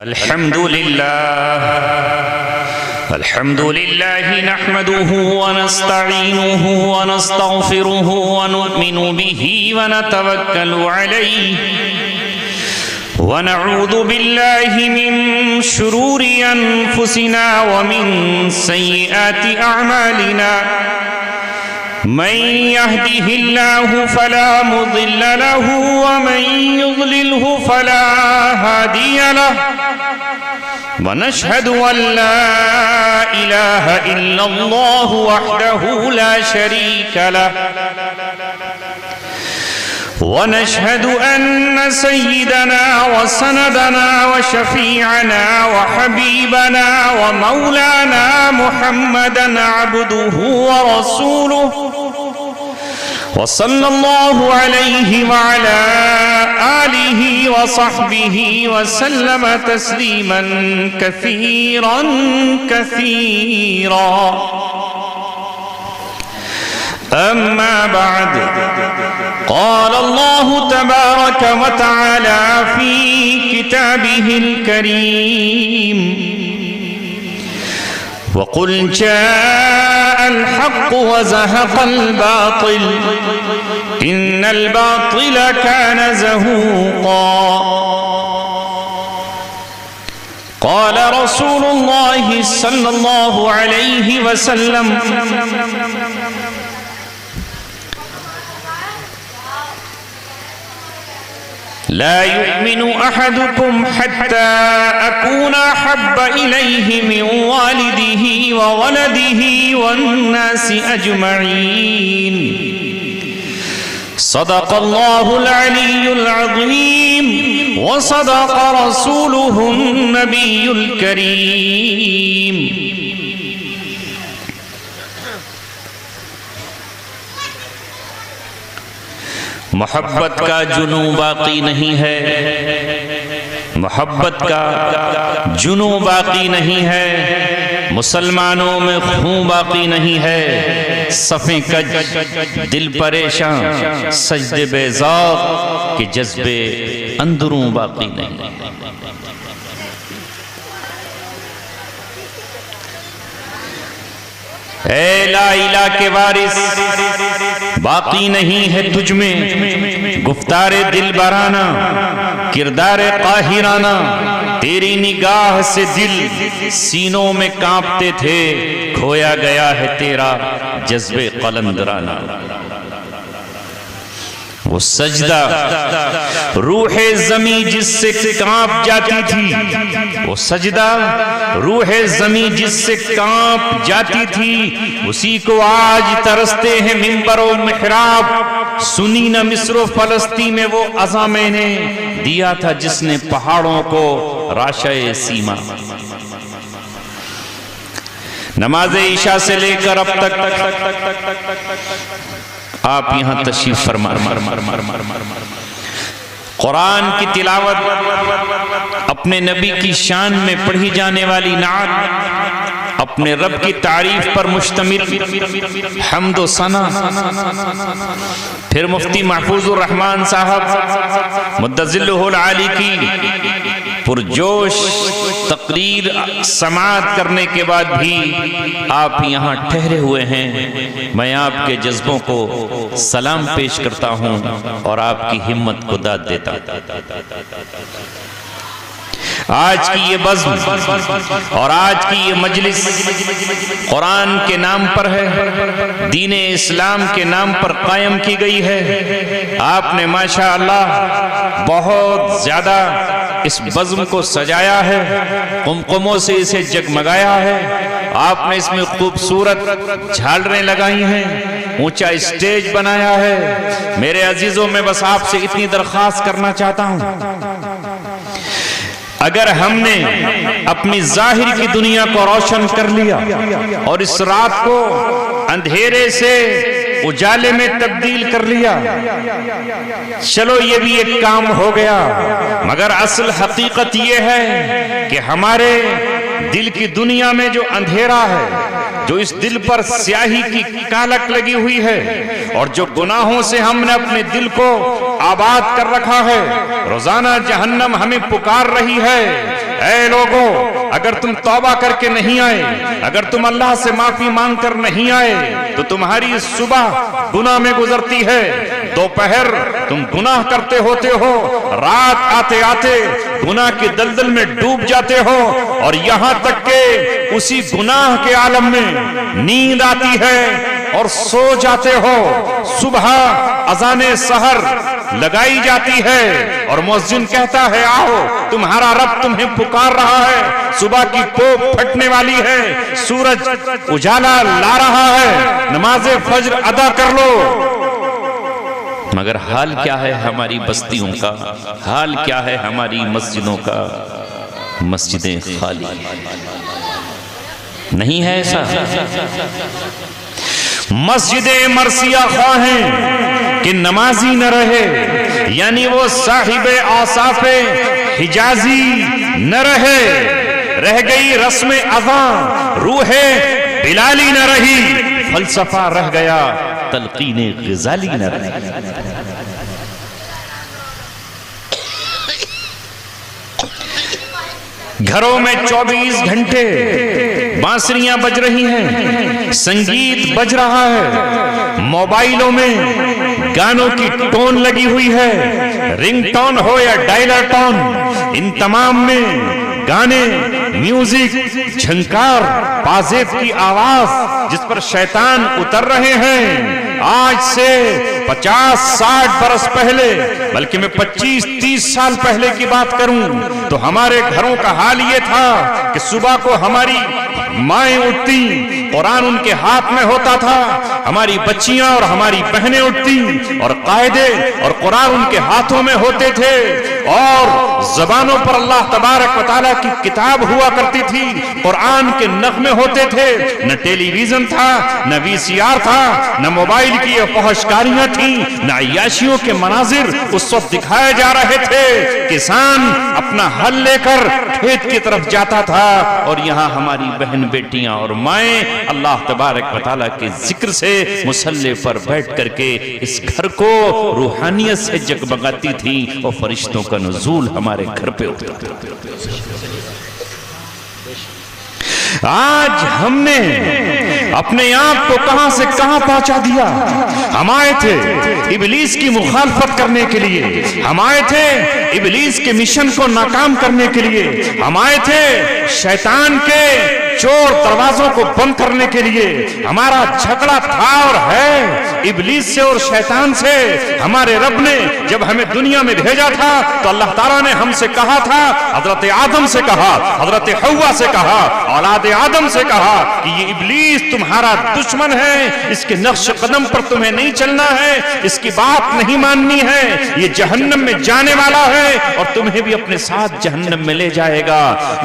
الحمد لله نحمده ونستعينه ونستغفره ونؤمن به ونتوكل عليه ونعوذ بالله من شرور أنفسنا ومن سيئات أعمالنا من يهده الله فلا مضل له ومن يضلله فلا هادي له ونشهد أن لا إله إلا الله وحده لا شريك له ونشهد أن سيدنا وسندنا وشفيعنا وحبيبنا ومولانا محمدا عبده ورسوله وصلى الله عليه وعلى آله وصحبه وسلم تسليما كثيرا كثيرا أما بعد قال الله تبارك وتعالى في كتابه الكريم وقل جاء الحق وزهق الباطل إن الباطل كان زهوقا قال رسول الله صلى الله عليه وسلم لا يؤمن أحدكم حتى أكون أحب إليه من والده وولده والناس أجمعين صدق الله العلي العظيم وصدق رسوله النبي الكريم محبت کا جنوں باقی نہیں ہے، محبت کا جنوں باقی نہیں ہے، مسلمانوں میں خون باقی نہیں ہے، صفیں کج دل پریشان سجدے بے ذوق کے جذبے اندروں باقی نہیں ہے۔ اے لا الہ کے وارث باقی نہیں ہے تجھ میں گفتار دل برانہ کردار قاہرانہ، تیری نگاہ سے دل سینوں میں کانپتے تھے، کھویا گیا ہے تیرا جذب قلندرانہ۔ وہ سجدہ روح زمیں جس سے کانپ جاتی تھی، وہ سجدہ روح زمیں جس سے کانپ جاتی تھی، اسی کو آج ترستے ہیں منبر و محراب۔ سنی نہ مصر و فلسطین میں وہ عزا میں نے دیا تھا جس نے پہاڑوں کو راشۂ سیما۔ نماز عشاء سے لے کر اب تک آپ یہاں تشریف فرما، قرآن کی تلاوت، اپنے نبی کی شان میں پڑھی جانے والی نعت، اپنے رب کی تعریف پر مشتمل حمد و ثنا، پھر مفتی محفوظ الرحمان صاحب مدظلہ العالی کی پرجوش تقریر سماعت کرنے کے بعد بھی آپ یہاں ٹھہرے ہوئے ہیں، میں آپ کے جذبوں کو سلام پیش کرتا ہوں اور آپ کی ہمت کو داد دیتا ہوں۔ آج کی یہ بزم اور آج کی یہ مجلس قرآن کے نام پر ہے، دین اسلام کے نام پر قائم کی گئی ہے۔ آپ نے ماشاءاللہ بہت زیادہ اس بزم کو سجایا ہے، قمقموں سے اسے جگمگایا ہے، آپ نے اس میں خوبصورت جھالریں لگائی ہیں، اونچا اسٹیج بنایا ہے۔ میرے عزیزوں میں بس آپ سے اتنی درخواست کرنا چاہتا ہوں، اگر ہم نے اپنی ظاہر کی دنیا کو روشن کر لیا اور اس رات کو اندھیرے سے اجالے میں تبدیل کر لیا، چلو یہ بھی ایک کام ہو گیا، مگر اصل حقیقت یہ ہے کہ ہمارے دل کی دنیا میں جو اندھیرا ہے جو اس دل پر سیاہی کی کالک لگی ہوئی ہے اور جو گناہوں سے ہم نے اپنے دل کو آباد کر رکھا ہے، روزانہ جہنم ہمیں پکار رہی ہے، اے لوگو اگر تم توبہ کر کے نہیں آئے، اگر تم اللہ سے معافی مانگ کر نہیں آئے تو تمہاری صبح گناہ میں گزرتی ہے، دوپہر تم گناہ کرتے ہوتے ہو، رات آتے آتے گناہ کے دلدل میں ڈوب جاتے ہو، اور یہاں تک کہ اسی گناہ کے عالم میں نیند آتی ہے اور سو جاتے ہو، صبح اذان سحر لگائی جاتی ہے اور مؤذن کہتا ہے آؤ تمہارا رب تمہیں پکار رہا ہے، صبح کی پوپ پھٹنے والی ہے، سورج اجالا لا رہا ہے، نماز فجر ادا کر لو، مگر حال کیا ہے ہماری بستیوں کا، حال کیا ہے ہماری مسجدوں کا؟ مسجدیں خالی نہیں ہے ایسا؟ مسجدیں مرثیہ خواہ ہیں کہ نمازی نہ رہے، یعنی وہ صاحب اوصاف حجازی نہ رہے، رہ گئی رسم اذان، روح بلالی نہ رہی، فلسفہ رہ گیا، تلقین غزالی نہ رہی۔ گھروں میں 24 گھنٹے بانسریاں بج رہی ہیں، سنگیت بج رہا ہے، موبائلوں میں گانوں کی ٹون لگی ہوئی ہے، رنگ ٹون ہو یا ڈائلر ٹون، ان تمام میں گانے، میوزک، جھنکار، پازیب کی آواز جس پر شیطان اتر رہے ہیں۔ آج سے 50-60 برس پہلے، بلکہ میں 25-30 سال پہلے کی بات کروں تو ہمارے گھروں کا حال یہ تھا کہ صبح کو ہماری مائیں اٹھتی، قرآن ان کے ہاتھ میں ہوتا تھا، ہماری بچیاں اور ہماری بہنیں اٹھتی اور قاعدے اور قرآن ان کے ہاتھوں میں ہوتے تھے، اور زبانوں پر اللہ تبارک و تعالیٰ کی کتاب ہوا کرتی تھی، قرآن کے نغمے ہوتے تھے، نہ ٹیلی ویژن تھا، نہ وی سی آر تھا، نہ موبائل کی فحشکاریاں تھیں، نہ عیاشیوں کے مناظر اس وقت دکھائے جا رہے تھے۔ کسان اپنا ہل لے کر کھیت کی طرف جاتا تھا، اور یہاں ہماری بہن بیٹیاں اور مائیں اللہ تبارک و تعالیٰ کے ذکر سے مصلی پر بیٹھ کر کے اس گھر کو روحانیت سے جگمگاتی تھیں، اور فرشتوں کا نزول ہمارے گھر پہ ہوتا تھا۔ آج ہم نے اپنے آپ کو کہاں سے کہاں پہنچا دیا۔ ہم آئے تھے ابلیس کی مخالفت کرنے کے لیے، ہم آئے تھے ابلیس کے مشن کو ناکام کرنے کے لیے، ہم آئے تھے شیطان کے چور دروازوں کو بند کرنے کے لیے۔ ہمارا جھگڑا تھا اور ہے ابلیس سے اور شیطان سے۔ ہمارے رب نے جب ہمیں دنیا میں بھیجا تھا تو اللہ تعالیٰ نے ہم سے کہا تھا، حضرت آدم سے کہا، حضرت حوا سے کہا، اولاد آدم سے کہا کہ یہ ابلیس تمہارا دشمن ہے، اس کے نقش قدم پر تمہیں نہیں چلنا ہے، اس کی بات نہیں ماننی ہے، یہ جہنم میں جانے والا ہے اور تمہیں بھی اپنے ساتھ جہنم میں لے جائے گا۔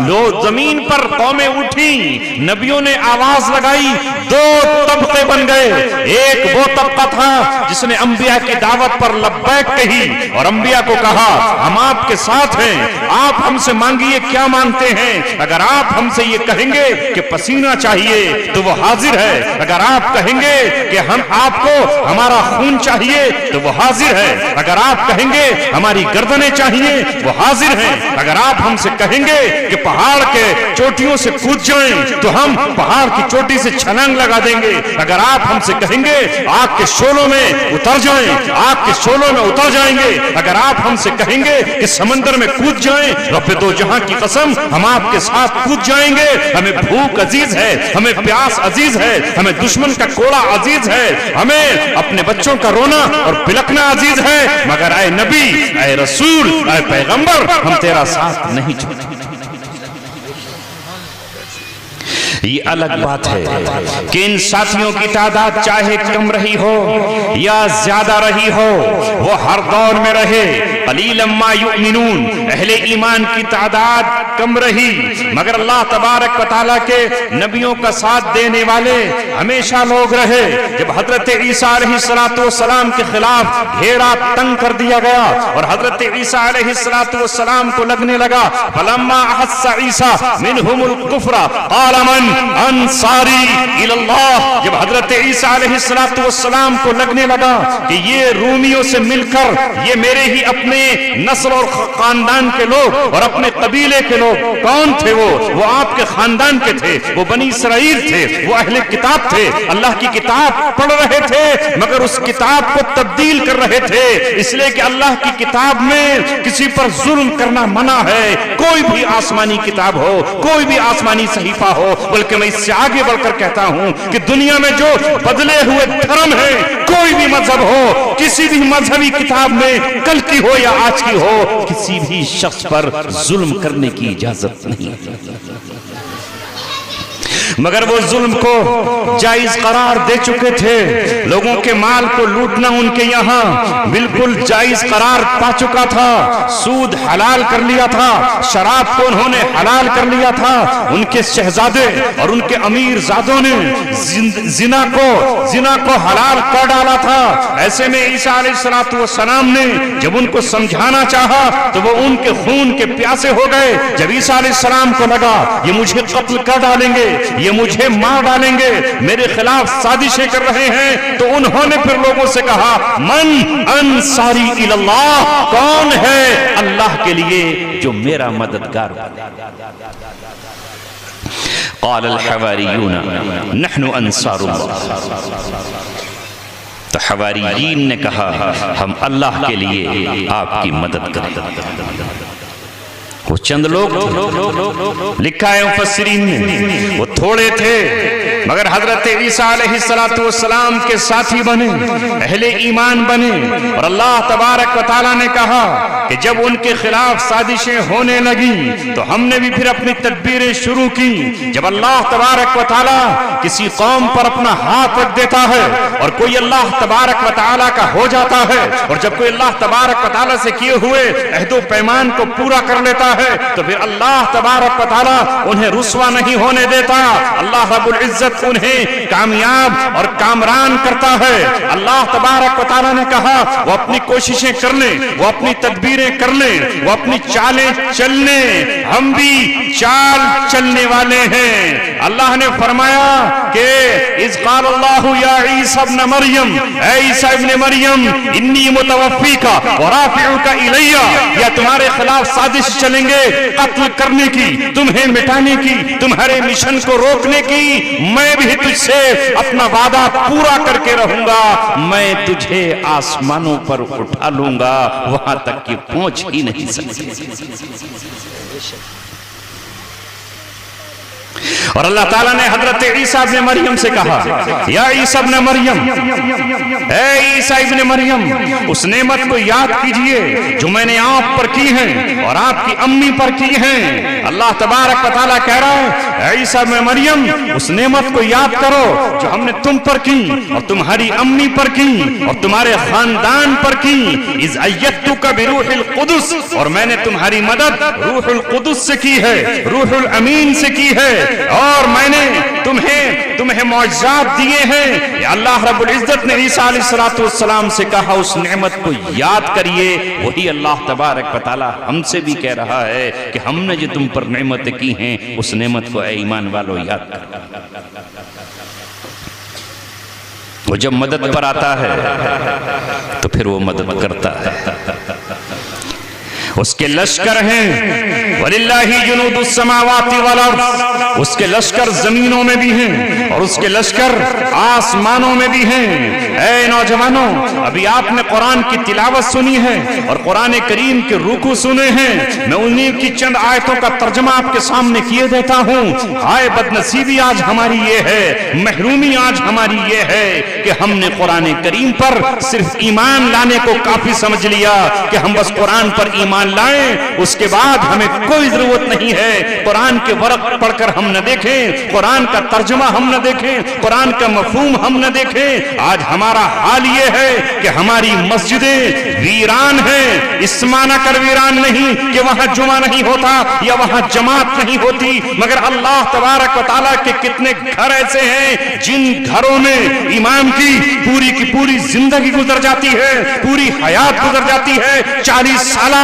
لو زمین پر قومیں اٹھی، نبیوں نے آواز لگائی، دو طبقے بن گئے۔ ایک وہ طبقہ تھا جس نے انبیاء کی دعوت پر لبیک کہی اور انبیاء کو کہا ہم آپ کے ساتھ ہیں، آپ ہم سے مانگیے کیا مانگتے ہیں، اگر آپ ہم سے یہ کہیں گے کہ پسینہ چاہیے تو وہ حاضر ہے، اگر آپ کہیں گے کہ ہم آپ کو ہمارا خون چاہیے تو وہ حاضر ہے، اگر آپ کہیں گے ہماری گردنیں چاہیے وہ حاضر ہیں، اگر آپ ہم سے کہیں گے کہ پہاڑ کے چوٹیوں سے کود جائیں تو ہم پہاڑ کی چوٹی سے چھلانگ لگا دیں گے، اگر آپ ہم سے کہیں گے آگ کے شعلوں میں اتر جائیں، آگ کے شعلوں میں اتر جائیں گے، اگر آپ ہم سے کہیں گے کہ سمندر میں کود جائیں، رب دو جہاں کی قسم ہم آپ کے ساتھ کود جائیں گے۔ ہمیں بھوک عزیز ہے، ہمیں پیاس عزیز ہے، ہمیں دشمن کا کوڑا عزیز ہے، ہمیں اپنے بچوں کا رونا اور بلکنا عزیز ہے، مگر اے نبی، اے رسول، اے پیغمبر، ہم تیرا ساتھ نہیں چھوڑیں۔ یہ الگ بات ہے کہ ان ساتھیوں کی تعداد چاہے کم رہی ہو یا زیادہ رہی ہو، وہ ہر دور میں رہے۔ قلیلا ما یؤمنون، اہل ایمان کی تعداد کم رہی، مگر اللہ تبارک و تعالیٰ کے نبیوں کا ساتھ دینے والے ہمیشہ لوگ رہے۔ جب حضرت عیسیٰ علیہ السلام کے خلاف گھیرا تنگ کر دیا گیا اور حضرت عیسیٰ علیہ السلام کو لگنے لگا، فلما احس عیسیٰ منہم الکفر قال من انصاری اللہ. جب حضرت عیسیٰ علیہ السلام کو لگنے لگا کہ یہ رومیوں سے مل کر یہ میرے ہی اپنے نسل اور خاندان کے لوگ اور اپنے قبیلے کے لوگ. کون تھے وہ آپ کے خاندان کے تھے, وہ بنی اسرائیل تھے, وہ اہل کتاب تھے, اللہ کی کتاب پڑھ رہے تھے مگر اس کتاب کو تبدیل کر رہے تھے, اس لیے کہ اللہ کی کتاب میں کسی پر ظلم کرنا منع ہے. کوئی بھی آسمانی کتاب ہو, کوئی بھی آسمانی صحیفہ ہو, بلکہ میں اس سے آگے بڑھ کر کہتا ہوں کہ دنیا میں جو بدلے ہوئے دھرم ہے, کوئی بھی مذہب ہو, کسی بھی مذہبی کتاب میں کل کی ہو یا آج کی ہو, کسی بھی شخص پر ظلم کرنے کی اجازت نہیں, مگر وہ ظلم کو جائز قرار دے چکے تھے. لوگوں کے مال کو لوٹنا ان کے یہاں بالکل جائز قرار پا چکا تھا. سود حلال کر لیا تھا, شراب کو انہوں نے حلال کر لیا تھا. ان کے شہزادے اور ان کے امیر زادوں نے زنا کو حلال کر ڈالا تھا. ایسے میں عیسیٰ علیہ السلام نے جب ان کو سمجھانا چاہا تو وہ ان کے خون کے پیاسے ہو گئے. جب عیسیٰ علیہ السلام کو لگا یہ مجھے قتل کر ڈالیں گے, یہ مجھے مار ڈالیں گے, میرے خلاف سازشیں کر رہے ہیں, تو انہوں نے پھر لوگوں سے کہا من انصاری اللہ, کون ہے اللہ کے لیے جو میرا مددگار بنے. قال الحواریون نحن انصار اللہ, تو حواریین نے کہا ہم اللہ کے لیے آپ کی مدد کریں. وہ چند لوگ تھے, لکھا ہے مفسرین نے وہ تھوڑے تھے مگر حضرت عیسیٰ علیہ السلام کے ساتھی بنے, اہل ایمان بنے. اور اللہ تبارک و تعالیٰ نے کہا کہ جب ان کے خلاف سازشیں ہونے لگیں تو ہم نے بھی پھر اپنی تدبیریں شروع کی. جب اللہ تبارک و تعالیٰ کسی قوم پر اپنا ہاتھ رکھ دیتا ہے اور کوئی اللہ تبارک و تعالیٰ کا ہو جاتا ہے, اور جب کوئی اللہ تبارک و تعالیٰ سے کیے ہوئے عہد و پیمان کو پورا کر لیتا ہے تو پھر اللہ تبارک و تعالیٰ انہیں رسوا نہیں ہونے دیتا. اللہ رب العزت انہیں کامیاب اور کامران کرتا ہے. اللہ تبارک و تعالیٰ نے کہا وہ اپنی کوششیں کر لیں, وہ اپنی تدبیریں کر لیں, وہ اپنی چالیں چل لیں, ہم بھی چال چلنے والے ہیں. اللہ نے فرمایا کہ اذ قال اللہ یا عیسیٰ ابن مریم, اے عیسیٰ ابن مریم انی متوفیکا ورافعوکا الیہ, یا تمہارے خلاف سازش چلیں گے قتل کرنے کی, تمہیں مٹانے کی, تمہارے مشن کو روکنے کی. میں بھی تجھ سے اپنا وعدہ پورا کر کے رہوں گا, میں تجھے آسمانوں پر اٹھا لوں گا, وہاں تک کہ پہنچ ہی نہیں سکتے. اور اللہ تعالیٰ نے حضرت عیسیٰ ابن مریم سے کہا یا عیسیٰ ابن مریم, اے عیسیٰ ابن مریم اس نعمت کو یاد کیجئے جو میں نے آپ پر کی ہیں اور آپ کی امی پر کی ہیں. اللہ تبارک و تعالیٰ کہہ رہا ہے اے عیسیٰ ابن مریم اس نعمت کو یاد کرو جو ہم نے تم پر کی اور تمہاری امی پر کی اور تمہارے خاندان پر کی. اذ ایدتک بروح القدس, اور میں نے تمہاری مدد روح القدس سے کی ہے, روح الامین سے کی ہے, اور میں نے تمہیں معجزات دیے ہیں. اللہ رب العزت نے عیسیٰ علیہ السلام سے کہا اس نعمت کو یاد کریے. وہی اللہ تبارک و تعالی ہم سے بھی کہہ رہا ہے کہ ہم نے جو تم پر نعمتیں کی ہیں اس نعمت کو اے ایمان والو یاد کرو. وہ جب مدد پر آتا ہے تو پھر وہ مدد کرتا ہے. اس کے لشکر ہیں وَلِلَّهِ جُنُودُ السَّمَاوَاتِ وَالْأَرْضِ, اس کے لشکر زمینوں میں بھی ہیں اور اس کے لشکر آسمانوں میں بھی ہیں. اے نوجوانوں, ابھی آپ نے قرآن کی تلاوت سنی ہے اور قرآن کریم کے رکوع سنے ہیں. میں انہیں کی چند آیتوں کا ترجمہ آپ کے سامنے کیے دیتا ہوں. ہائے بدنصیبی آج ہماری یہ ہے, محرومی آج ہماری یہ ہے کہ ہم نے قرآن کریم پر صرف ایمان لانے کو کافی سمجھ لیا کہ ہم بس قرآن پر ایمان لائیں, اس کے بعد ہمیں کوئی ضرورت نہیں ہے. قرآن کے ورق پڑھ کر ہم نہ دیکھیں, قرآن کا ترجمہ ہم نہ دیکھیں, قرآن کا مفہوم ہم نہ دیکھیں. آج ہمارا حال یہ ہے کہ ہماری مسجدیں ویران ہیں. اس معنی کر ویران نہیں کہ وہاں جمعہ نہیں ہوتا یا وہاں جماعت نہیں ہوتی, مگر اللہ تبارک و تعالیٰ کے کتنے گھر ایسے ہیں جن گھروں میں امام کی پوری زندگی گزر جاتی ہے, پوری حیات گزر جاتی ہے, 40 سالہ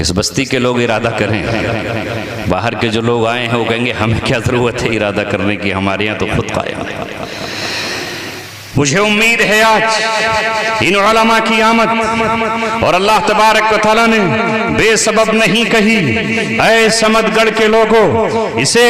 اس بستی کے لوگ ارادہ کریں، باہر کے جو لوگ آئے ہیں وہ کہیں گے ہمیں کیا ضرورت ہے ارادہ کرنے کی، ہمارے یہاں تو خود قائم ہے۔ مجھے امید ہے آج ان علماء کی آمد اور اللہ تبارک و تعالیٰ نے بے سبب نہیں کہی۔ اے سمد گڑھ کے لوگوں، اسے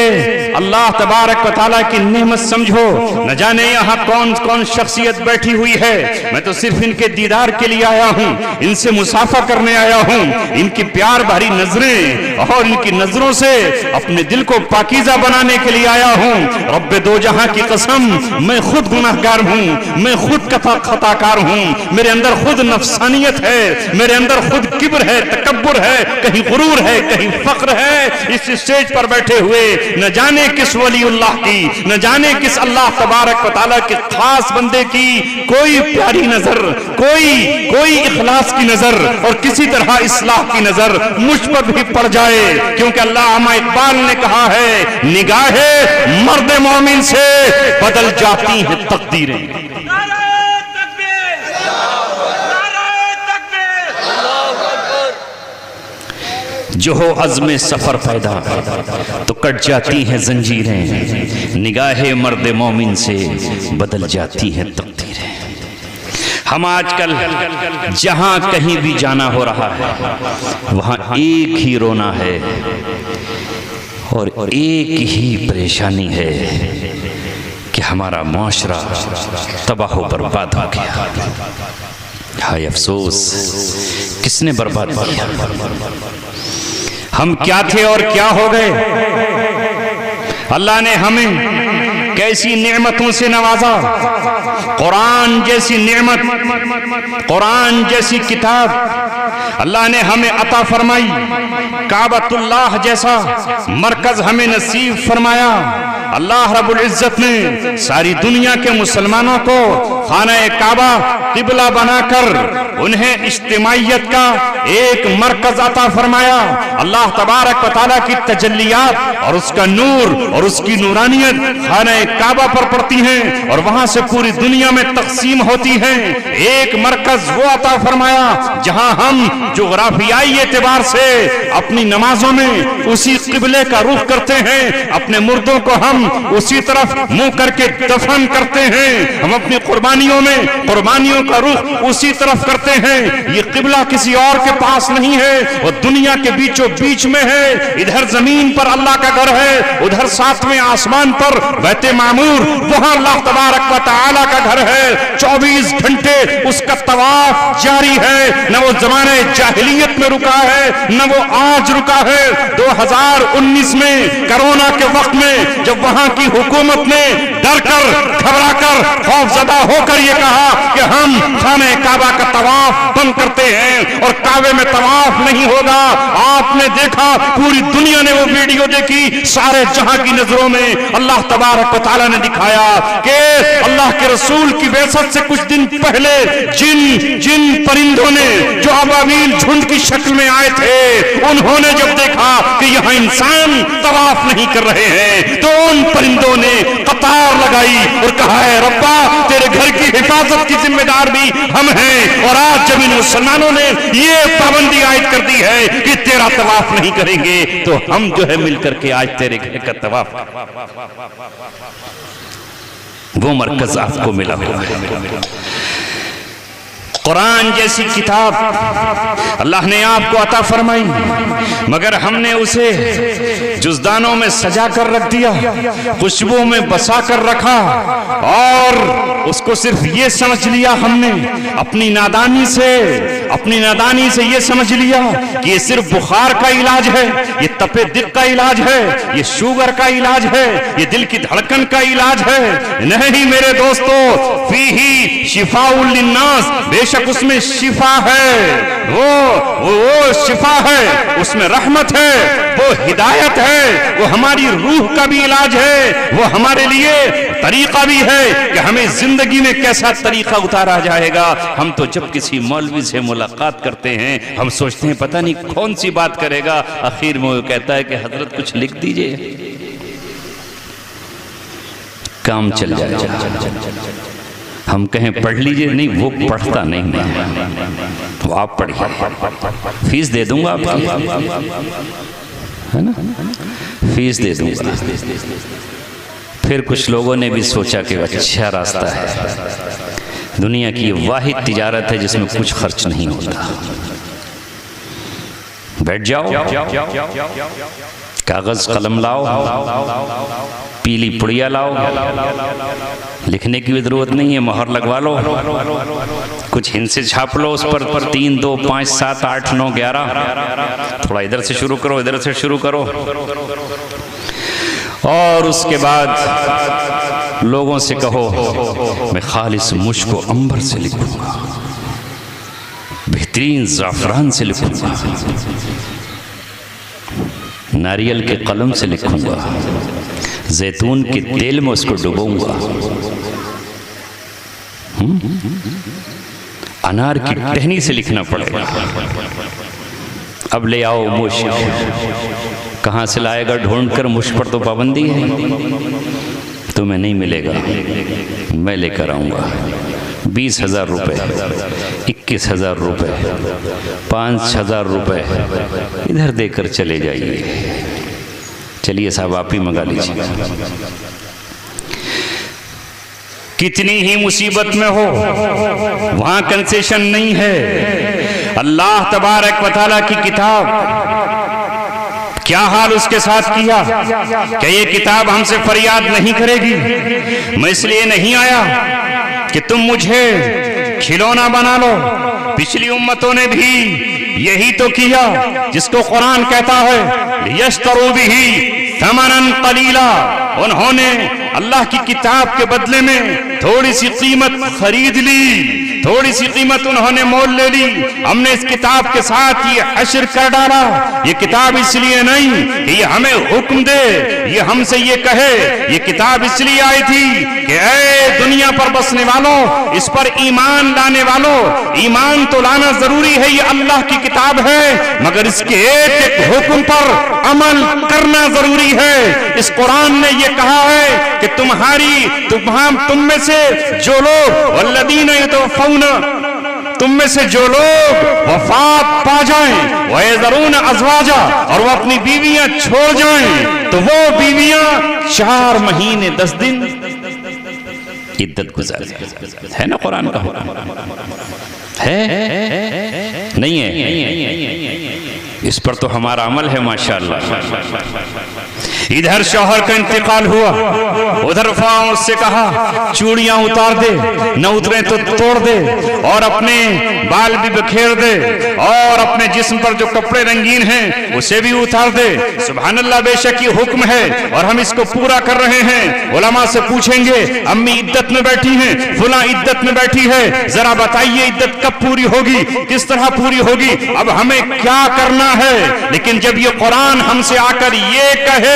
اللہ تبارک و تعالیٰ کی نعمت سمجھو۔ نہ جانے یہاں کون کون شخصیت بیٹھی ہوئی ہے، میں تو صرف ان کے دیدار کے لیے آیا ہوں، ان سے مصافحہ کرنے آیا ہوں، ان کی پیار بھری نظریں اور ان کی نظروں سے اپنے دل کو پاکیزہ بنانے کے لیے آیا ہوں۔ رب دو جہاں کی قسم، میں خود گناہگار ہوں، میں خود خطا کار ہوں، میرے اندر خود نفسانیت ہے، میرے اندر خود کبر ہے، تکبر ہے، کہیں غرور ہے، کہیں فخر ہے۔ اس اسٹیج پر بیٹھے ہوئے نہ جانے کس ولی اللہ کی، نہ جانے کس اللہ تبارک و تعالیٰ کے خاص بندے کی کوئی پیاری نظر، کوئی اخلاص کی نظر اور کسی طرح اصلاح کی نظر مجھ پر بھی پڑ جائے، کیونکہ علامہ اقبال نے کہا ہے نگاہیں مرد مومن سے بدل جاتی ہیں تقدیریں۔ جو ہو عزم سفر پیدا تو کٹ جاتی ہیں زنجیریں، نگاہ مرد مومن سے بدل جاتی ہیں تقدیریں۔ ہم آج کل جہاں کہیں بھی جانا ہو رہا ہے وہاں ایک ہی رونا ہے اور ایک ہی پریشانی ہے کہ ہمارا معاشرہ تباہ و برباد ہو گیا۔ ہائے افسوس، کس نے برباد کیا؟ ہم کیا تھے اور کیا ہو گئے؟ اللہ نے ہمیں کیسی نعمتوں سے نوازا، قرآن جیسی نعمت، قرآن جیسی کتاب اللہ نے ہمیں عطا فرمائی، کعبۃ اللہ جیسا مرکز ہمیں نصیب فرمایا۔ اللہ رب العزت نے ساری دنیا کے مسلمانوں کو خانہ کعبہ قبلہ بنا کر انہیں اجتماعیت کا ایک مرکز عطا فرمایا۔ اللہ تبارک و تعالیٰ کی تجلیات اور اس کا نور اور اس کی نورانیت خانہ کعبہ پر پڑتی ہیں اور وہاں سے پوری دنیا میں تقسیم ہوتی ہیں۔ ایک مرکز وہ عطا فرمایا جہاں ہم جغرافیائی اعتبار سے اپنی نمازوں میں اسی قبلے کا رخ کرتے ہیں، اپنے مردوں کو ہم اسی طرف منہ کر کے دفن کرتے ہیں، ہم اپنی قربانیوں میں قربانیوں کا رخ اسی طرف کرتے ہیں۔ یہ قبلہ کسی اور کے پاس نہیں ہے، وہ دنیا کے بیچوں بیچ میں ہے۔ ادھر زمین پر اللہ کا گھر ہے، ادھر ساتویں آسمان پر بیت معمور، وہاں اللہ تبارک و تعالیٰ کا گھر ہے۔ 24 گھنٹے اس کا طواف جاری ہے، نہ وہ زمانے جاہلیت میں رکا ہے نہ وہ آج رکا ہے۔ 2019 میں کرونا کے وقت میں جب وہاں کی حکومت نے ڈر کر گھبرا کر خوف زدہ ہو کر یہ کہا کہ ہم خانہ کعبہ کا طواف بند کرتے ہیں اور کعبے میں طواف نہیں ہوگا، آپ نے دیکھا پوری دنیا نے وہ ویڈیو دیکھی، سارے جہاں کی نظروں میں اللہ تبارک و تعالیٰ نے دکھایا کہ اللہ کے رسول کی بعثت سے کچھ دن پہلے جن پرندوں نے جو ابابیل جھنڈ کی شکل میں آئے تھے، انہوں نے جب دیکھا کہ یہاں انسان طواف نہیں کر رہے ہیں تو ان پرندوں نے قطار لگائی اور کہا ہے ربا تیرے گھر کی حفاظت کی ذمہ دار بھی ہم ہیں، اور آج جب ان مسلمانوں نے یہ پابندی عائد کر دی ہے کہ تیرا طواف نہیں کریں گے تو ہم جو ہے مل کر کے آج تیرے گھر کا طواف۔ وہ مرکز آپ کو ملا ہوا ہے، قرآن جیسی کتاب اللہ نے آپ کو عطا فرمائی، مگر ہم نے اسے جزدانوں میں سجا کر رکھ دیا، خوشبو میں بسا کر رکھا اور اس کو صرف یہ سمجھ لیا ہم نے اپنی نادانی سے یہ سمجھ لیا کہ یہ صرف بخار کا علاج ہے، یہ تپے دل کا علاج ہے، یہ شوگر کا علاج ہے، یہ دل کی دھڑکن کا علاج ہے۔ نہیں میرے دوستو، فیہی شفاء للناس، بے شک اس میں شفا ہے، وہ شفا ہے، اس میں رحمت ہے، وہ ہدایت ہے، وہ ہماری روح کا بھی علاج ہے، وہ ہمارے لیے طریقہ بھی ہے کہ ہمیں زندگی میں کیسا طریقہ اتارا جائے گا۔ ہم تو جب کسی مولوی سے ملاقات کرتے ہیں ہم سوچتے ہیں پتہ نہیں کون سی بات کرے گا، آخر میں وہ کہتا ہے کہ حضرت کچھ لکھ دیجئے، کام چل جائے گا۔ ہم کہیں پڑھ لیجئے، نہیں وہ پڑھتا نہیں ہے، تو آپ پڑھیے، فیس دے دوں گا آپ کی، ہے نا، فیس دے دوں گا۔ پھر کچھ لوگوں نے بھی سوچا کہ اچھا راستہ ہے، دنیا کی یہ واحد تجارت ہے جس میں کچھ خرچ نہیں ہوتا، بیٹھ جاؤ، کاغذ قلم لاؤ، پیلی پڑیا لاؤ، لکھنے کی بھی ضرورت نہیں ہے، مہر لگوا لو، کچھ ہند سے چھاپ لو اس پر 3 2 5 7 8 9 11، تھوڑا ادھر سے شروع کرو، ادھر سے شروع کرو، اور اس کے بعد لوگوں سے کہو میں خالص مشک و عنبر سے لکھوں گا، بہترین زعفران سے لکھوں گا، ناریل کے قلم سے لکھوں گا، زیتون کے تیل میں اس کو ڈبوں گا، انار کی ٹہنی سے لکھنا پڑے گا۔ اب لے آؤ مشک، کہاں سے لائے گا ڈھونڈ کر، مشک پر تو پابندی ہے، تمہیں نہیں ملے گا، میں لے کر آؤں گا، 20,000 روپے، 21,000 روپے، 5,000 روپے ادھر دے کر چلے جائیے، چلیے صاحب آپ ہی منگا لیجیے۔ کتنی ہی مصیبت میں ہو وہاں کنسیشن نہیں ہے، اللہ تبارک و تعالیٰ کی کتاب، کیا حال اس کے ساتھ کیا کہ یہ کتاب ہم سے فریاد نہیں کرے گی، میں اس لیے نہیں آیا کہ تم مجھے کھلونا بنا لو، پچھلی امتوں نے بھی یہی تو کیا، جس کو قرآن کہتا ہے لِيَشْتَرُوا بِهِ ثَمَنًا قَلِيلًا، انہوں نے اللہ کی کتاب کے بدلے میں تھوڑی سی قیمت خرید لی، تھوڑی سی قیمت انہوں نے مول لے لی، ہم نے اس کتاب کے ساتھ یہ حشر کر ڈالا، یہ کتاب اس لیے نہیں کہ یہ ہمیں حکم دے، یہ ہم سے یہ کہے، یہ کتاب اس لیے آئی تھی کہ اے دنیا پر بسنے والوں، اس پر ایمان لانے والوں، ایمان تو لانا ضروری ہے، یہ اللہ کی کتاب ہے، مگر اس کے ایک ایک حکم پر عمل کرنا ضروری ہے۔ اس قرآن نے یہ کہا ہے کہ تم میں سے جو لوگ والذین یتوفون، تم میں سے جو لوگ وفات پا جائیں، وَيَذَرُونَ أَزْوَاجًا، اور وہ اپنی بیویاں چھوڑ جائیں، تو وہ بیویاں 4 مہینے 10 دن عدت گزاریں، ہے نا قرآن کا حکم؟ ہے نہیں ہے؟ اس پر تو ہمارا عمل ہے ماشاءاللہ۔ ادھر شوہر کا انتقال ہوا، ادھر فاؤں سے کہا چوڑیاں اتار دے، نہ اتریں تو توڑ دے، اور اپنے بال بھی بکھیر دے، اور اپنے جسم پر جو کپڑے رنگین ہیں اسے بھی اتار دے۔ سبحان اللہ، بے شک یہ حکم ہے اور ہم اس کو پورا کر رہے ہیں۔ علماء سے پوچھیں گے امی عدت میں بیٹھی ہیں، فلاں عدت میں بیٹھی ہے، ذرا بتائیے عدت کب پوری ہوگی، کس طرح پوری ہوگی، اب ہمیں کیا کرنا ہے؟ لیکن جب یہ قرآن ہم سے آ کر یہ کہے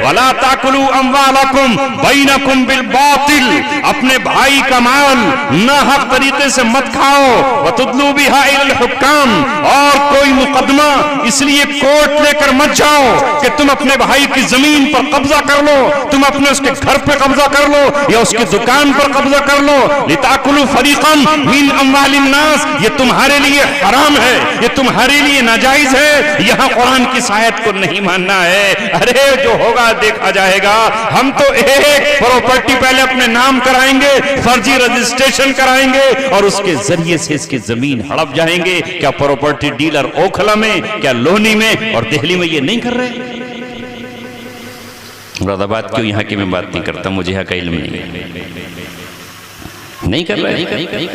وَلَا تَأْكُلُوا أَمْوَالَكُمْ بَيْنَكُمْ بِالْبَاطِلِ، اپنے بھائی کا مال ناحق طریقے سے مت کھاؤ، وَتُدْلُوا بِهَا إِلَى الْحُكَّامِ، اور کوئی مقدمہ اس لیے کورٹ لے کر مت جاؤ کہ تم اپنے بھائی کی زمین پر قبضہ کر لو، تم اپنے اس کے گھر پہ قبضہ کر لو یا اس کی دکان پر قبضہ کر لو۔ لِتَأْكُلُوا فَرِيقًا مِنْ أَمْوَالِ النَّاسِ، یہ تمہارے لیے حرام ہے، یہ تمہارے لیے ناجائز ہے، یہاں قرآن کی آیت کو نہیں ماننا ہے۔ ارے جو ہوگا دیکھا جائے گا، ہم تو ایک پراپرٹی پہلے اپنے نام کرائیں گے، فرضی رجسٹریشن کرائیں گے، اور اس کے ذریعے سے اس کی زمین ہڑپ جائیں گے۔ کیا پراپرٹی ڈیلر اوکھلا میں، کیا لونی میں اور دہلی میں یہ نہیں کر رہے؟ مراد آباد کیوں یہاں کی میں بات نہیں کرتا، مجھے یہاں کا علم نہیں کر رہے،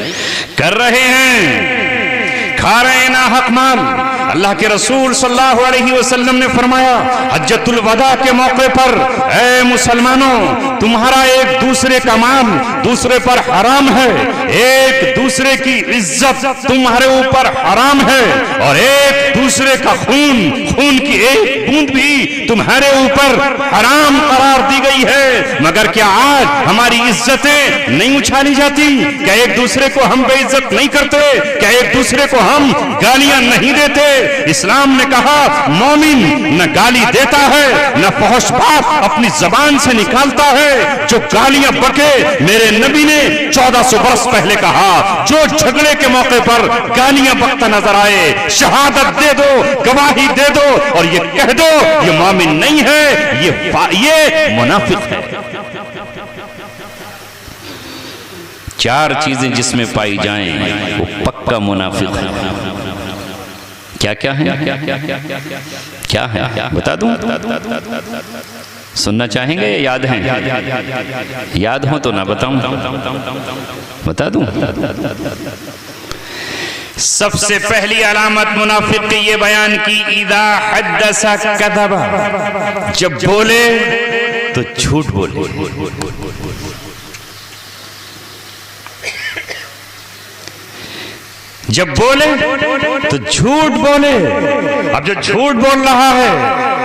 کر رہے ہیں، کھا رہے ہیں ناحق مال۔ اللہ کے رسول صلی اللہ علیہ وسلم نے فرمایا حجۃ الوداع کے موقع پر، اے مسلمانوں، تمہارا ایک دوسرے کا مال دوسرے پر حرام ہے، ایک دوسرے کی عزت تمہارے اوپر حرام ہے، اور ایک دوسرے کا خون کی ایک بوند بھی تمہارے اوپر حرام قرار دی گئی ہے۔ مگر کیا آج ہماری عزتیں نہیں اچھالی جاتی؟ کیا ایک دوسرے کو ہم بے عزت نہیں کرتے؟ کیا ایک دوسرے کو ہم گالیاں نہیں دیتے؟ اسلام نے کہا مومن نہ گالی دیتا ہے نہ فحش بات اپنی زبان سے نکالتا ہے۔ جو گالیاں بکے، میرے نبی نے 1400 برس پہلے کہا، جو جھگڑے کے موقع پر گالیاں بکتا نظر آئے، شہادت دے دو، گواہی دے دو اور یہ کہہ دو یہ مومن نہیں ہے، یہ منافق ہے۔ چار چیزیں جس میں پائی جائیں وہ پکا منافق ہے۔ کیا کیا ہے؟ کیا ہے بتا دوں؟ سننا چاہیں گے یا یاد ہیں؟ یاد ہوں تو نہ بتاؤں، بتا دوں؟ سب سے پہلی علامت منافق کی یہ بیان کی، اذا حدث کذب، جب بولے تو جھوٹ بولے۔ جب بولے تو جھوٹ بولے۔ اب جو جھوٹ بول رہا ہے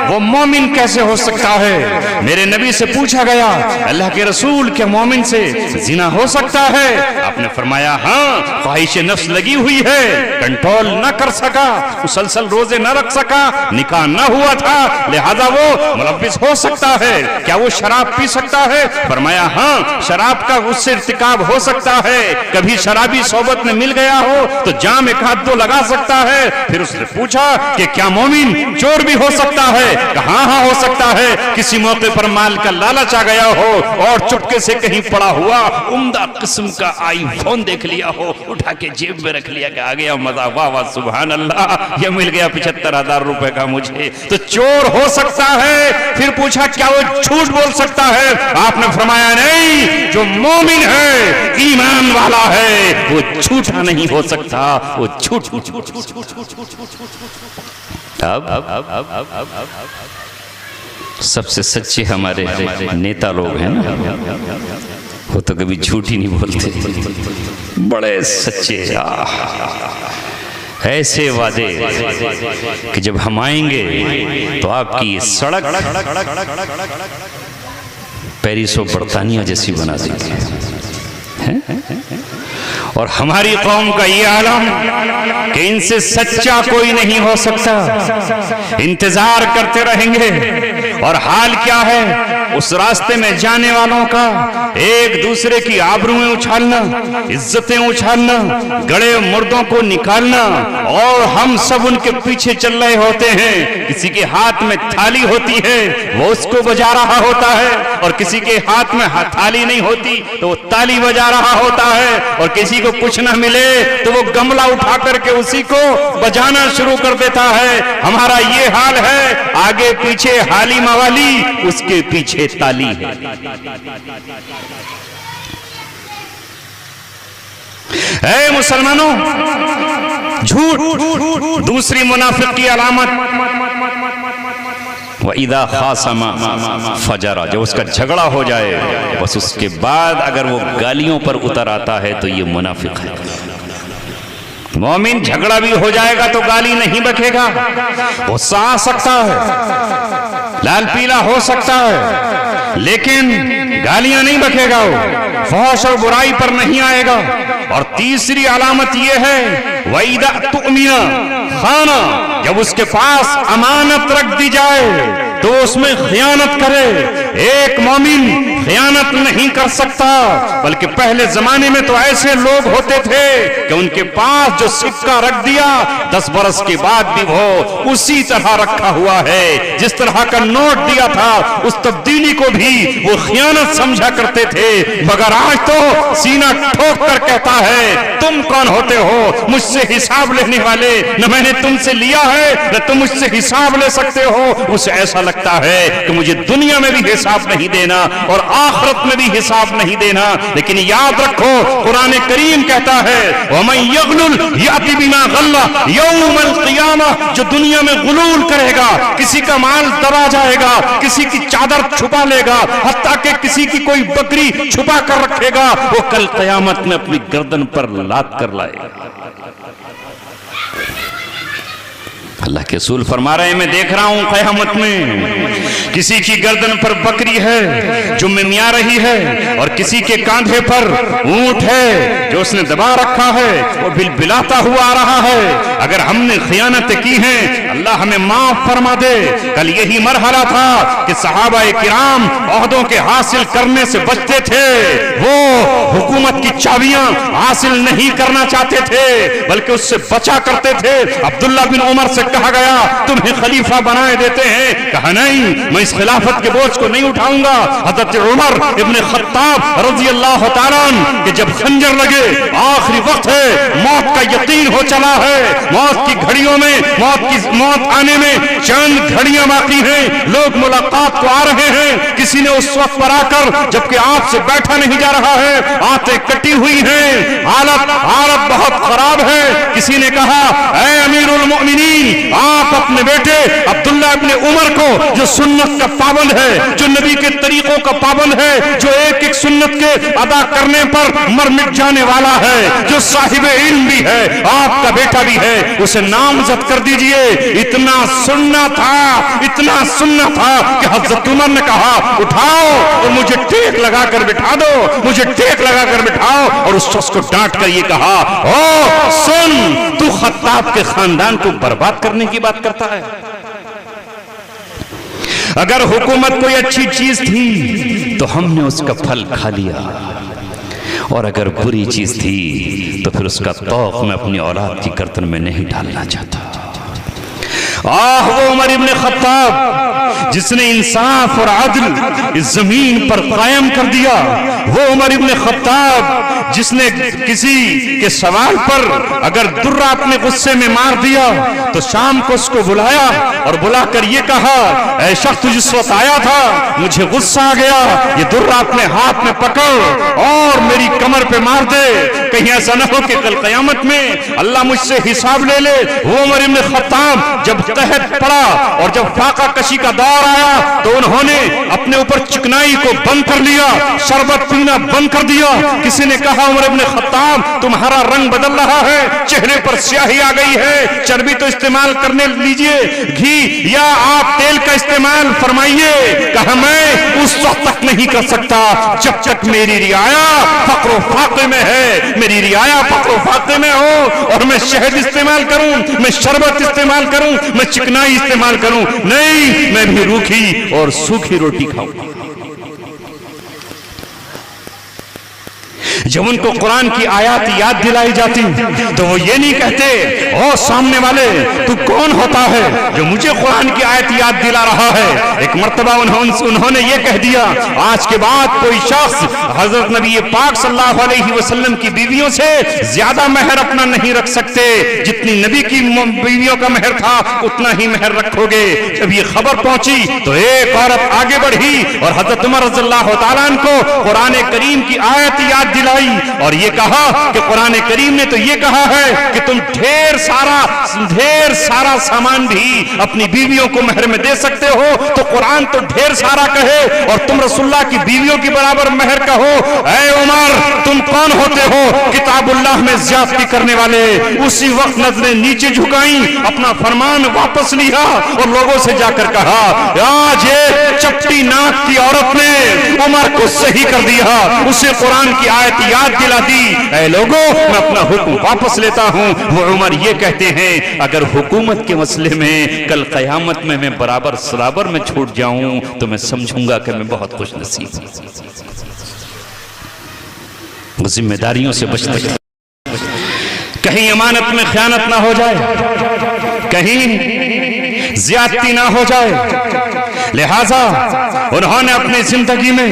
وہ مومن کیسے ہو سکتا ہے؟ میرے نبی سے پوچھا گیا، اللہ کے رسول کیا مومن سے زنا ہو سکتا ہے؟ آپ نے فرمایا ہاں، خواہش نفس لگی ہوئی ہے، کنٹرول نہ کر سکا، مسلسل روزے نہ رکھ سکا، نکاح نہ ہوا تھا، لہذا وہ ملوث ہو سکتا ہے۔ کیا وہ شراب پی سکتا ہے؟ فرمایا ہاں، شراب کا اس سے ارتکاب ہو سکتا ہے، کبھی شرابی صحبت میں مل گیا ہو تو جام ایک ہاتھ دو لگا سکتا ہے۔ پھر اس نے پوچھا کہ کیا مومن چور بھی ہو سکتا ہے؟ کہاں ہاں ہو سکتا ہے، کسی موقع پر مال کا لالچ آ گیا ہو اور چٹکے سے کہیں پڑا ہوا عمدہ قسم کا آئی فون دیکھ لیا ہو، اٹھا کے جیب میں رکھ لیا کہ آ گیا مزہ، واہ واہ سبحان اللہ، یہ مل گیا 75,000 روپے کا مجھے، تو چور ہو سکتا ہے۔ پھر پوچھا کیا وہ جھوٹ بول سکتا ہے؟ آپ نے فرمایا نہیں، جو مومن ہے، ایمان والا ہے، وہ جھوٹا نہیں ہو سکتا، وہ جھوٹ۔ اب سب سے سچے ہمارے نیتا لوگ ہیں نا، وہ تو کبھی جھوٹ ہی نہیں بولتے، بڑے سچے، ایسے وعدے کہ جب ہم آئیں گے تو آپ کی سڑک پیرس و برطانیہ جیسی بنا دیں گے، اور ہماری قوم کا یہ عالم کہ ان سے سچا کوئی نہیں ہو سکتا، انتظار کرتے رہیں گے۔ اور حال کیا ہے اس راستے میں جانے والوں کا؟ ایک دوسرے کی آبرویں اچھالنا، عزتیں اچھالنا، گڑے مردوں کو نکالنا، اور ہم سب ان کے پیچھے چل رہے ہوتے ہیں۔ کسی کے ہاتھ میں تھالی ہوتی ہے وہ اس کو بجا رہا ہوتا ہے، اور کسی کے ہاتھ میں تھالی نہیں ہوتی تو وہ تالی بجا رہا ہوتا ہے، اور کسی کو کچھ نہ ملے تو وہ گملہ اٹھا کر کے اسی کو بجانا شروع کر دیتا ہے۔ ہمارا یہ حال ہے، آگے پیچھے حالی موالی، اس کے پیچھے تالی ہے۔ اے مسلمانوں، جھوٹ دوسری منافق کی علامت، وَإِذَا خَاصَمَ فَجَرَ، جب اس کا جھگڑا ہو جائے بس اس کے بعد اگر وہ گالیوں پر اتر آتا ہے تو یہ منافق ہے۔ مومن جھگڑا بھی ہو جائے گا تو گالی نہیں بکے گا، غصہ آ سکتا ہے، لال پیلا ہو سکتا ہے، لیکن گالیاں نہیں بکے گا، وہ فحش اور برائی پر نہیں آئے گا۔ اور تیسری علامت یہ ہے وَإِذَا تُؤْمِنَ خَانَ، جب اس کے پاس امانت رکھ دی جائے تو اس میں خیانت کرے۔ ایک مومن خیانت نہیں کر سکتا، بلکہ پہلے زمانے میں تو ایسے لوگ ہوتے تھے کہ ان کے پاس جو سکہ رکھ دیا 10 برس کے بعد بھی وہ اسی طرح رکھا ہوا ہے، جس طرح کا نوٹ دیا تھا اس تبدیلی کو بھی وہ خیانت سمجھا کرتے تھے۔ مگر آج تو سینہ ٹھوک کر کہتا ہے تم کون ہوتے ہو مجھ سے حساب لینے والے؟ نہ میں نے تم سے لیا ہے نہ تم مجھ سے حساب لے سکتے ہو۔ اسے ایسا لگتا ہے کہ مجھے دنیا میں بھی حساب نہیں دینا اور آخرت میں بھی حساب نہیں دینا۔ لیکن یاد رکھو قرآن کریم کہتا ہے وَمَنْ يَغْلُلْ يَأْتِ بِمَا غَلَّ يَوْمَ الْقِيَامَةِ، جو دنیا میں غلول کرے گا، کسی کا مال دبا جائے گا، کسی کی چادر چھپا لے گا، حتیٰ کہ کسی کی کوئی بکری چھپا کر رکھے گا، وہ کل قیامت میں اپنی گردن پر لاد کر لائے گا۔ اللہ کے رسول فرما رہے ہیں میں دیکھ رہا ہوں قیامت میں کسی کی گردن پر بکری ہے جو ممیا رہی ہے اور کسی کے کاندھے پر اونٹ ہے جو اس نے دبا رکھا ہے وہ بلبلاتا ہوا آ رہا ہے۔ اگر ہم نے خیانت کی ہیں اللہ ہمیں معاف فرما دے۔ کل یہی مرحلہ تھا کہ صحابہ کرام عہدوں کے حاصل کرنے سے بچتے تھے، وہ حکومت کی چابیاں حاصل نہیں کرنا چاہتے تھے بلکہ اس سے بچا کرتے تھے۔ عبداللہ بن عمر سے کہا گیا تمہیں خلیفہ بنائے دیتے ہیں، کہا نہیں میں اس خلافت کے بوجھ کو نہیں اٹھاؤں گا۔ حضرت عمر ابن خطاب رضی اللہ تعالیٰ عنہ کہ جب خنجر لگے آخری وقت ہے، موت کا یقین ہو چلا ہے، موت کی گھڑیوں میں موت آنے میں چند گھڑیاں باقی ہیں، لوگ ملاقات کو آ رہے ہیں، کسی نے اس وقت پر آ کر جبکہ آپ سے بیٹھا نہیں جا رہا ہے، آنتیں کٹی ہوئی ہیں، حالت بہت خراب ہے، کسی نے کہا اے امیر المؤمنین آپ اپنے بیٹے عبداللہ ابن عمر کو جو سنت کا پابند ہے، جو نبی کے طریقوں کا پابند ہے، جو ایک ایک سنت کے ادا کرنے پر مر مٹ جانے والا ہے، جو صاحب علم بھی ہے، آپ کا بیٹا بھی ہے، اسے نامزد کر دیجئے۔ اتنا سننا تھا کہ حضرت عمر نے کہا اٹھاؤ اور مجھے ٹیک لگا کر بٹھا دو، مجھے ٹیک لگا کر بٹھاؤ، اور اس شخص کو ڈانٹ کر یہ کہا او سن تو خطاب کے خاندان کو برباد کرنے کی بات کرتا ہے۔ اگر حکومت کوئی اچھی چیز تھی تو ہم نے اس کا پھل کھا لیا، اور اگر بری چیز تھی تو پھر اس کا طوق میں اپنی اولاد کی گردن میں نہیں ڈالنا چاہتا۔ وہ عمر ابن خطاب جس نے انصاف اور عدل اس زمین پر قائم کر دیا، وہ عمر ابن خطاب جس نے کسی کے سوال پر اگر درہ اپنے غصے میں مار دیا تو شام کو اس کو بلایا اور بلا کر یہ کہا اے شخص جس وقت آیا تھا مجھے غصہ آ گیا، یہ درہ اپنے ہاتھ میں پکڑ اور میری کمر پہ مار دے، کہیں ایسا نہ ہو کہ کل قیامت میں اللہ مجھ سے حساب لے لے۔ وہ عمر ابن خطاب جب قحط پڑا اور جب فاقہ کشی کا دور آیا تو انہوں نے اپنے اوپر چکنائی کو بند کر لیا، شربت پینا بند کر دیا۔ کسی نے کہا عمر ابن خطاب تمہارا رنگ بدل رہا ہے، چہرے پر سیاہی آ گئی ہے، چربی تو استعمال کرنے لیجئے، گھی یا آپ تیل کا استعمال فرمائیے۔ کہا میں اس وقت تک نہیں کر سکتا جب تک میری رعایا فقر و فاقے میں ہے، میری رعایا فقر و فاقے میں ہو اور میں شہد استعمال کروں، میں شربت استعمال کروں، میں چکنائی استعمال کروں، نہیں میں بھی روکھی اور سوکھی روٹی کھاؤں۔ جب ان کو قرآن کی آیات یاد دلائی جاتی تو وہ یہ نہیں کہتے او سامنے والے تو کون ہوتا ہے جو مجھے قرآن کی آیت یاد دلا رہا ہے۔ ایک مرتبہ انہوں نے یہ کہہ دیا آج کے بعد کوئی شخص حضرت نبی پاک صلی اللہ علیہ وسلم کی بیویوں سے زیادہ مہر اپنا نہیں رکھ سکتے، جتنی نبی کی بیویوں کا مہر تھا اتنا ہی مہر رکھو گے۔ جب یہ خبر پہنچی تو ایک عورت آگے بڑھی اور حضرت عمر رضی اللہ تعالیٰ عنہ کو قرآن کریم کی آیت یاد دلائی اور یہ کہا کہ قرآن کریم نے تو یہ کہا ہے کہ تم ڈھیر سارا سامان بھی اپنی بیویوں کو مہر میں دے سکتے ہو، تو قرآن تو ڈھیر سارا کہے اور تم رسول اللہ کی بیویوں کی برابر مہر کہو۔ اے عمر تم کون ہوتے ہو کتاب اللہ میں زیادتی کرنے والے؟ اسی وقت نظریں نیچے جھکائیں، اپنا فرمان واپس لیا اور لوگوں سے جا کر کہا آج یہ چپٹی ناک کی عورت نے عمر کو صحیح کر دیا، اسے قرآن کی آیت یاد دلا دی۔ اے لوگوں میں اپنا حکم واپس لیتا ہوں۔ وہ عمر یہ کہتے ہیں اگر حکومت کے مسئلے میں کل قیامت میں برابر سرابر میں چھوٹ جاؤں تو میں سمجھوں گا کہ میں بہت خوش نصیب ہوں۔ ذمہ داریوں سے بچتے کہیں امانت میں خیانت نہ ہو جائے، کہیں زیادتی نہ ہو جائے، لہذا انہوں نے اپنی زندگی میں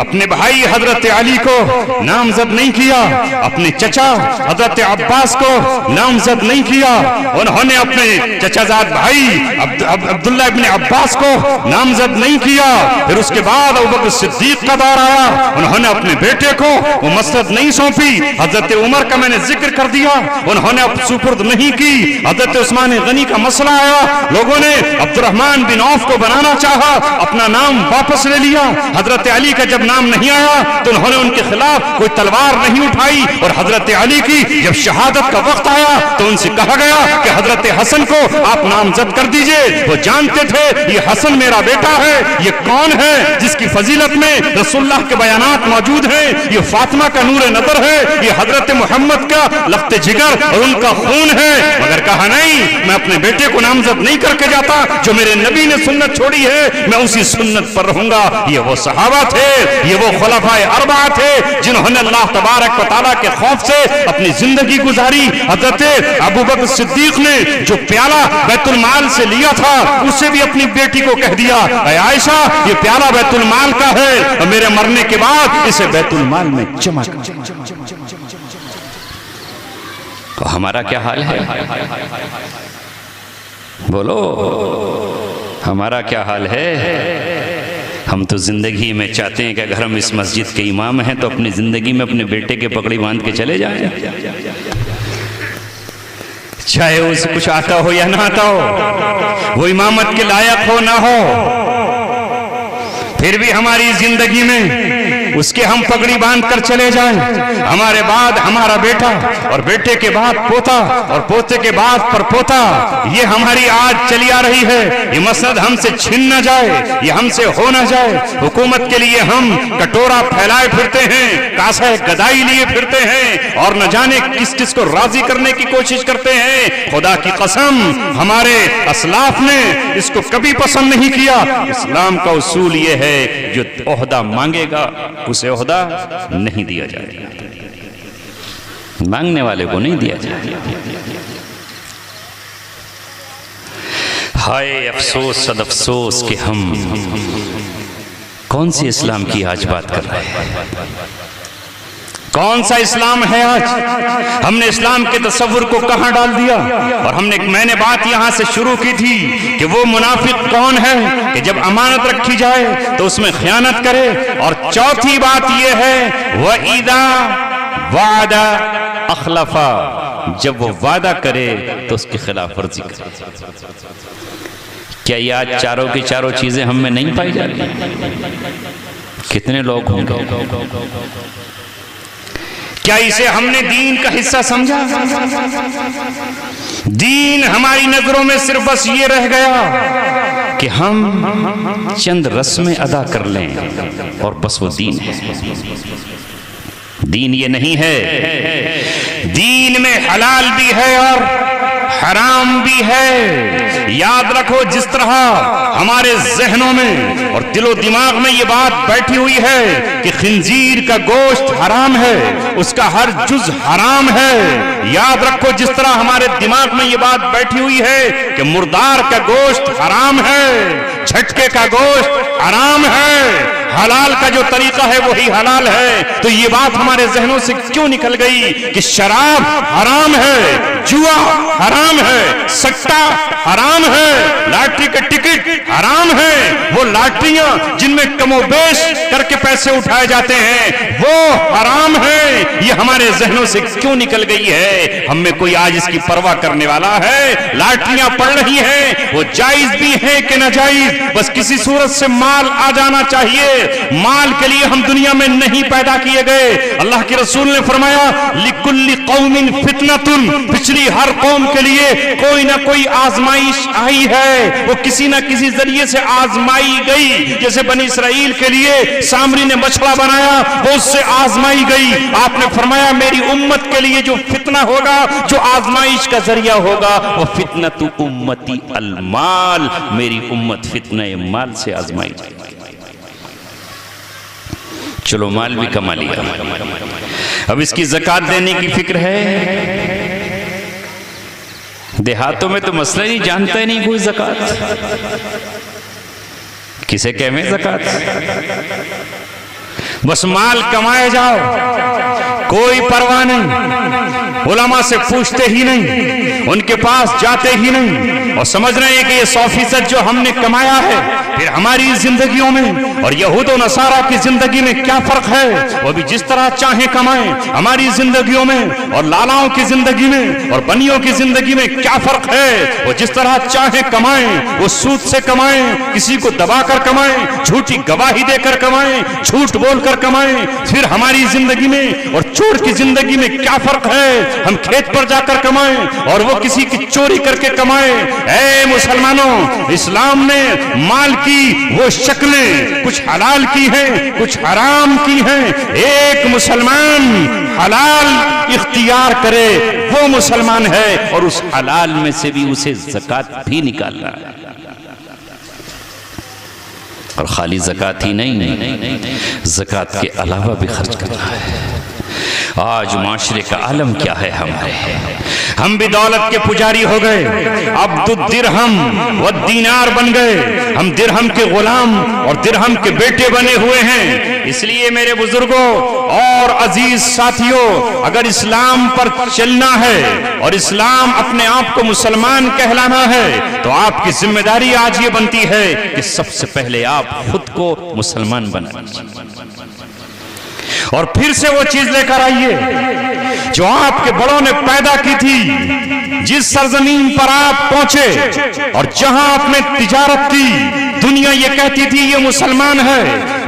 اپنے بھائی حضرت علی کو نامزد نہیں کیا، اپنے چچا حضرت عباس کو نامزد نہیں کیا، انہوں نے اپنے چچا زاد بھائی عبداللہ ابن عباس کو نامزد نہیں کیا۔ پھر اس کے بعد ابوبکر صدیق کا دور آیا، انہوں نے اپنے بیٹے کو وہ مسند نہیں سونپی۔ حضرت عمر کا میں نے ذکر کر دیا، انہوں نے سپرد نہیں کی۔ حضرت عثمان غنی کا مسئلہ آیا، لوگوں نے عبد الرحمن بن عوف کو بنانا چاہا، کہا اپنا نام واپس لے لیا. حضرت علی کا جب نام نہیں آیا تو انہوں نے ان کے خلاف کوئی تلوار نہیں اٹھائی, اور حضرت علی کی جب شہادت کا وقت آیا تو ان سے کہا گیا کہ حضرت حسن کو آپ نامزد کر دیجئے. وہ جانتے تھے یہ حسن میرا بیٹا ہے. یہ کون ہے جس کی فضیلت میں رسول اللہ کے بیانات موجود ہیں؟ یہ فاطمہ کا نور نظر ہے, یہ حضرت محمد کا لخت جگر اور ان کا خون ہے. مگر کہا نہیں, میں اپنے بیٹے کو نامزد نہیں کر کے جاتا. جو میرے نبی نے سنت چھوڑی ہے میں اسی سنت پر رہوں گا. یہ وہ صحابہ تھے, یہ وہ خلفائے اربعہ تھے جنہوں نے اللہ تبارک و تعالیٰ کے خوف سے اپنی زندگی گزاری. حضرت ابوبکر صدیق نے جو پیالہ بیت المال سے لیا تھا اسے بھی اپنی بیٹی کو کہہ دیا, اے عائشہ یہ پیالہ بیت المال کا ہے اور میرے مرنے کے بعد اسے بیت المال میں جمع کر. تو ہمارا کیا حال ہے؟ بولو ہمارا کیا حال ہے؟ ہم تو زندگی میں چاہتے ہیں کہ اگر ہم اس مسجد کے امام ہیں تو اپنی زندگی میں اپنے بیٹے کے پگڑی باندھ کے چلے جائیں, چاہے اسے کچھ آتا ہو یا نہ آتا ہو, وہ امامت کے لائق ہو نہ ہو, پھر بھی ہماری زندگی میں اس کے ہم پگڑی باندھ کر چلے جائیں. ہمارے بعد ہمارا بیٹا, اور بیٹے کے بعد پوتا, اور پوتے کے بعد پر پوتا. یہ ہماری آج چلی آ رہی ہے. یہ مسند ہم سے چھن نہ جائے, یہ ہم سے ہو نہ جائے. حکومت کے لیے ہم کٹورا پھیلائے پھرتے ہیں, کاسہ گدائی لیے پھرتے ہیں, اور نہ جانے کس کس کو راضی کرنے کی کوشش کرتے ہیں. خدا کی قسم ہمارے اسلاف نے اس کو کبھی پسند نہیں کیا. اسلام کا اصول یہ ہے جو عہدہ مانگے گا اسے عہدہ نہیں دیا جائے گا, مانگنے والے کو نہیں دیا جائے گا. ہائے افسوس صد افسوس کہ ہم کون سی اسلام کی آج بات کر رہے ہیں؟ کون سا اسلام ہے آج؟ ہم نے اسلام کے تصور کو کہاں ڈال دیا؟ اور میں نے بات یہاں سے شروع کی تھی کہ وہ منافق کون ہے کہ جب امانت رکھی جائے تو اس میں خیانت کرے. اور چوتھی بات یہ ہے وَإِذَا وَعَدَ أَخْلَفَ, جب وہ وعدہ کرے تو اس کی خلاف ورزی کرے. کیا یہ آج چاروں کی چاروں چیزیں ہم میں نہیں پائی جاتی؟ کتنے لوگ ہوں گے؟ کیا اسے ہم نے دین کا حصہ سمجھا؟ دین ہماری نظروں میں صرف بس یہ رہ گیا کہ ہم چند رسمیں ادا کر لیں اور بس وہ دین ہے. دین یہ نہیں ہے. دین میں حلال بھی ہے اور حرام بھی ہے. یاد رکھو جس طرح ہمارے ذہنوں میں اور دل و دماغ میں یہ بات بیٹھی ہوئی ہے کہ خنزیر کا گوشت حرام ہے, اس کا ہر جز حرام ہے. یاد رکھو جس طرح ہمارے دماغ میں یہ بات بیٹھی ہوئی ہے کہ مردار کا گوشت حرام ہے, جھٹکے کا گوشت حرام ہے, حلال کا جو طریقہ ہے وہی حلال ہے. تو یہ بات ہمارے ذہنوں سے کیوں نکل گئی کہ شراب حرام ہے, جوا حرام ہے, سٹا حرام ہے, لاٹری کا ٹکٹ حرام ہے. وہ لاٹریاں جن میں کم و بیش کر کے پیسے اٹھائے جاتے ہیں وہ حرام ہے. یہ ہمارے ذہنوں سے کیوں نکل گئی ہے؟ ہم میں کوئی آج اس کی پرواہ کرنے والا ہے؟ لاٹریاں پڑ رہی ہیں, وہ جائز بھی ہیں کہ ناجائز, بس کسی صورت سے مال آ جانا چاہیے. مال کے لیے ہم دنیا میں نہیں پیدا کیے گئے. اللہ کے رسول نے فرمایا لِكُلِّ قَوْمٍ فِتْنَةٌ, پچھلی ہر قوم کے لیے کوئی نہ کوئی آزمائش آئی ہے, وہ کسی نہ کسی ذریعے سے آزمائی گئی. جیسے بنی اسرائیل کے لیے سامری نے مچھڑا بنایا, وہ اس سے آزمائی گئی. آپ نے فرمایا میری امت کے لیے جو فتنہ ہوگا, جو آزمائش کا ذریعہ ہوگا, وہ فتنۃ امتی المال, میری امت فتنہ مال سے آزمائی جائے گی. چلو مال بھی کما لیا, اب اس کی زکوٰۃ دینے کی فکر ہے. دیہاتوں میں تو مسئلہ نہیں جانتا ہی نہیں کوئی زکوٰۃ کسے کہے زکوٰۃ, بس مال کمائے جاؤ. کوئی پرواہ نہیں، علماء سے پوچھتے ہی نہیں، ان کے پاس جاتے ہی نہیں، اور سمجھ رہے ہیں کہ یہ 100% جو ہم نے کمایا ہے پھر ہماری زندگیوں میں اور یہود و نصارہ کی زندگی میں کیا فرق ہے، وہ بھی جس طرح چاہیں کمائیں، ہماری زندگیوں میں اور لالاؤں کی زندگی میں اور بنیوں کی زندگی میں کیا فرق ہے، وہ جس طرح چاہیں کمائیں، وہ سود سے کمائیں، کسی کو دبا کر کمائیں، جھوٹی گواہی دے کر کمائیں، جھوٹ بول کر کمائیں، پھر ہماری زندگی میں اور چور کی زندگی میں کیا فرق ہے، ہم کھیت پر جا کر کمائیں اور وہ کسی کی چوری کر کے کمائیں۔ اے مسلمانوں، اسلام نے مال کی وہ شکلیں کچھ حلال کی ہیں کچھ حرام کی ہیں، ایک مسلمان حلال اختیار کرے وہ مسلمان ہے، اور اس حلال میں سے بھی اسے زکوٰۃ بھی نکالنا ہے، اور خالی زکوٰۃ ہی نہیں، زکوٰۃ کے علاوہ بھی خرچ کرنا ہے۔ آج معاشرے کا عالم کیا ہے ہمارے، ہم بھی دولت کے پجاری ہو گئے، عبد الدرہم والدینار بن گئے، ہم درہم کے غلام اور درہم کے بیٹے بنے ہوئے ہیں۔ اس لیے میرے بزرگوں اور عزیز ساتھیوں، اگر اسلام پر چلنا ہے اور اسلام اپنے آپ کو مسلمان کہلانا ہے تو آپ کی ذمہ داری آج یہ بنتی ہے کہ سب سے پہلے آپ خود کو مسلمان بنائیں، اور پھر سے وہ چیز لے کر آئیے جو آپ کے بڑوں نے پیدا کی تھی۔ جس سرزمین پر آپ پہنچے اور جہاں آپ نے تجارت کی، دنیا یہ کہتی تھی یہ مسلمان ہے،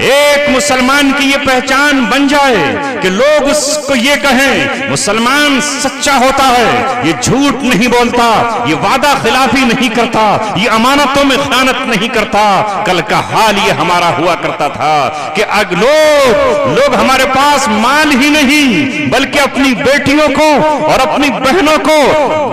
ایک مسلمان کی یہ پہچان بن جائے کہ لوگ اس کو یہ کہیں مسلمان سچا ہوتا ہے، یہ جھوٹ نہیں بولتا، یہ وعدہ خلافی نہیں کرتا، یہ امانتوں میں خیانت نہیں کرتا۔ کل کا حال یہ ہمارا ہوا کرتا تھا کہ لوگ ہمارے پاس مال ہی نہیں بلکہ اپنی بیٹیوں کو اور اپنی بہنوں کو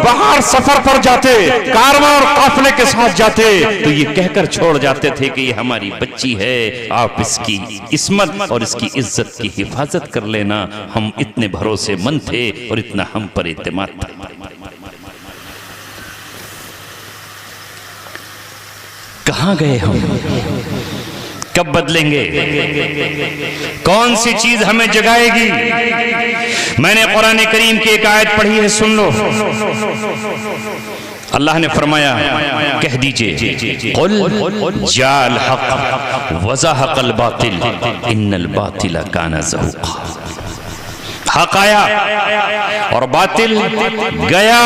باہر سفر پر جاتے، کارواں اور قافلے کے ساتھ جاتے تو یہ کہہ کر چھوڑ جاتے تھے کہ یہ ہماری بچی ہے، آپ اس کی عصمت اور اس کی عزت کی حفاظت کر لینا۔ ہم اتنے بھروسے مند تھے اور اتنا ہم پر اعتماد تھا۔ کہاں گئے ہم؟ کب بدلیں گے؟ کون سی چیز ہمیں جگائے گی؟ میں نے قرآن کریم کی ایک آیت پڑھی ہے، سن لو۔ اللہ نے فرمایا کہہ دیجئے قل جاء الحق وزهق الباطل ان الباطل کان زہوقا۔ حق آیا اور باطل گیا،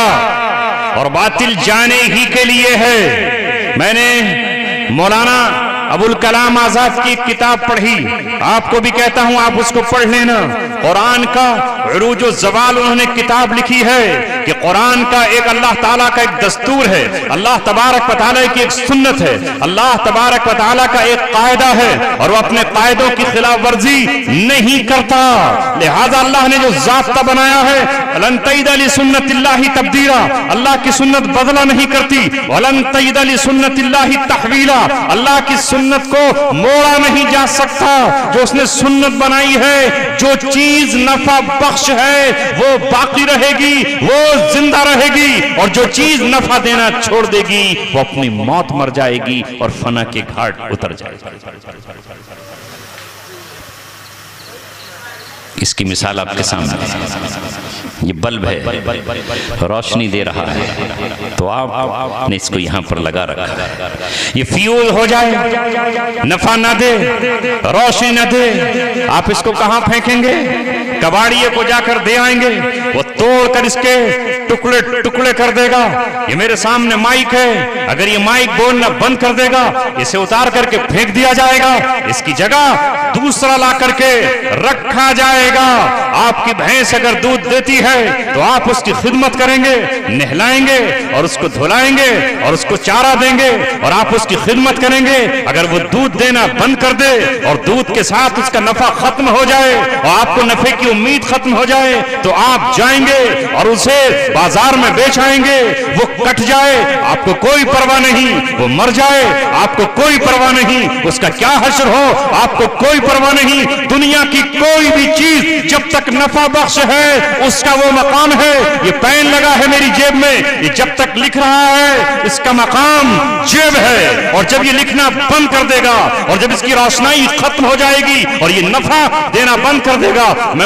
اور باطل جانے ہی کے لیے ہے۔ میں نے مولانا ابوالکلام آزاد کی ایک کتاب پڑھی، آپ کو بھی کہتا ہوں آپ اس کو پڑھ لینا۔ قرآن کا عروج و زوال انہوں نے کتاب لکھی ہے کہ قرآن کا ایک اللہ تعالیٰ کا ایک دستور ہے، اللہ تبارک و تعالیٰ کی ایک سنت ہے، اللہ تبارک و تعالیٰ کا ایک قاعدہ ہے، اور وہ اپنے قاعدوں کی خلاف ورزی نہیں کرتا۔ لہذا اللہ نے جو ضابطہ بنایا ہے لن تجد لسنت اللہ تبدیلا، اللہ کی سنت بدلا نہیں کرتی، ولن تجد لسنت اللہ تحویلا، اللہ کی سنت کو موڑا نہیں جا سکتا۔ جو اس نے سنت بنائی ہے، جو چیز نفع بخش ہے وہ باقی رہے گی، وہ زندہ رہے گی، اور جو چیز نفع دینا چھوڑ دے گی وہ اپنی موت مر جائے گی اور فنا کے گھاٹ اتر جائے گی۔ اس کی مثال آپ کے سامنے، یہ بلب ہے، روشنی دے رہا ہے، تو آپ نے اس کو یہاں پر لگا رکھا، یہ فیوز ہو جائے، نفع نہ دے، روشنی نہ دے، آپ اس کو کہاں پھینکیں گے؟ کباڑیے کو جا کر دے آئیں گے، وہ توڑ کر اس کے ٹکڑے ٹکڑے کر دے گا۔ یہ میرے سامنے مائک ہے، اگر یہ مائک بولنا بند کر دے گا، اسے اتار کر کے پھینک دیا جائے گا، اس کی جگہ دوسرا لا کر کے رکھا جائے گا۔ آپ کی بھینس اگر دودھ دیتی ہے تو آپ اس کی خدمت کریں گے، نہلائیں گے اور اس کو دھلائیں گے اور اس کو چارہ دیں گے اور آپ اس کی خدمت کریں گے۔ اگر وہ دودھ دینا بند کر دے اور دودھ کے ساتھ اس کا نفع ختم ہو جائے اور آپ کو نفع کی امید ختم ہو جائے تو آپ جائیں گے اور اسے بازار میں بیچ آئیں گے، وہ کٹ جائے آپ کو کوئی پرواہ نہیں، وہ مر جائے آپ کو کوئی پرواہ نہیں، اس کا کیا حشر ہو آپ کو کوئی پرواہ نہیں۔ دنیا کی کوئی بھی چیز جب تک نفع بخش ہے اس کا وہ مقام ہے۔ یہ پین لگا ہے میری جیب میں، یہ جب تک لکھ رہا ہے اس کا مقام جیب ہے، اور جب یہ لکھنا بند کر دے گا اور جب اس کی روشنائی ختم ہو جائے گی اور یہ نفع دینا بند کر دے گا، میں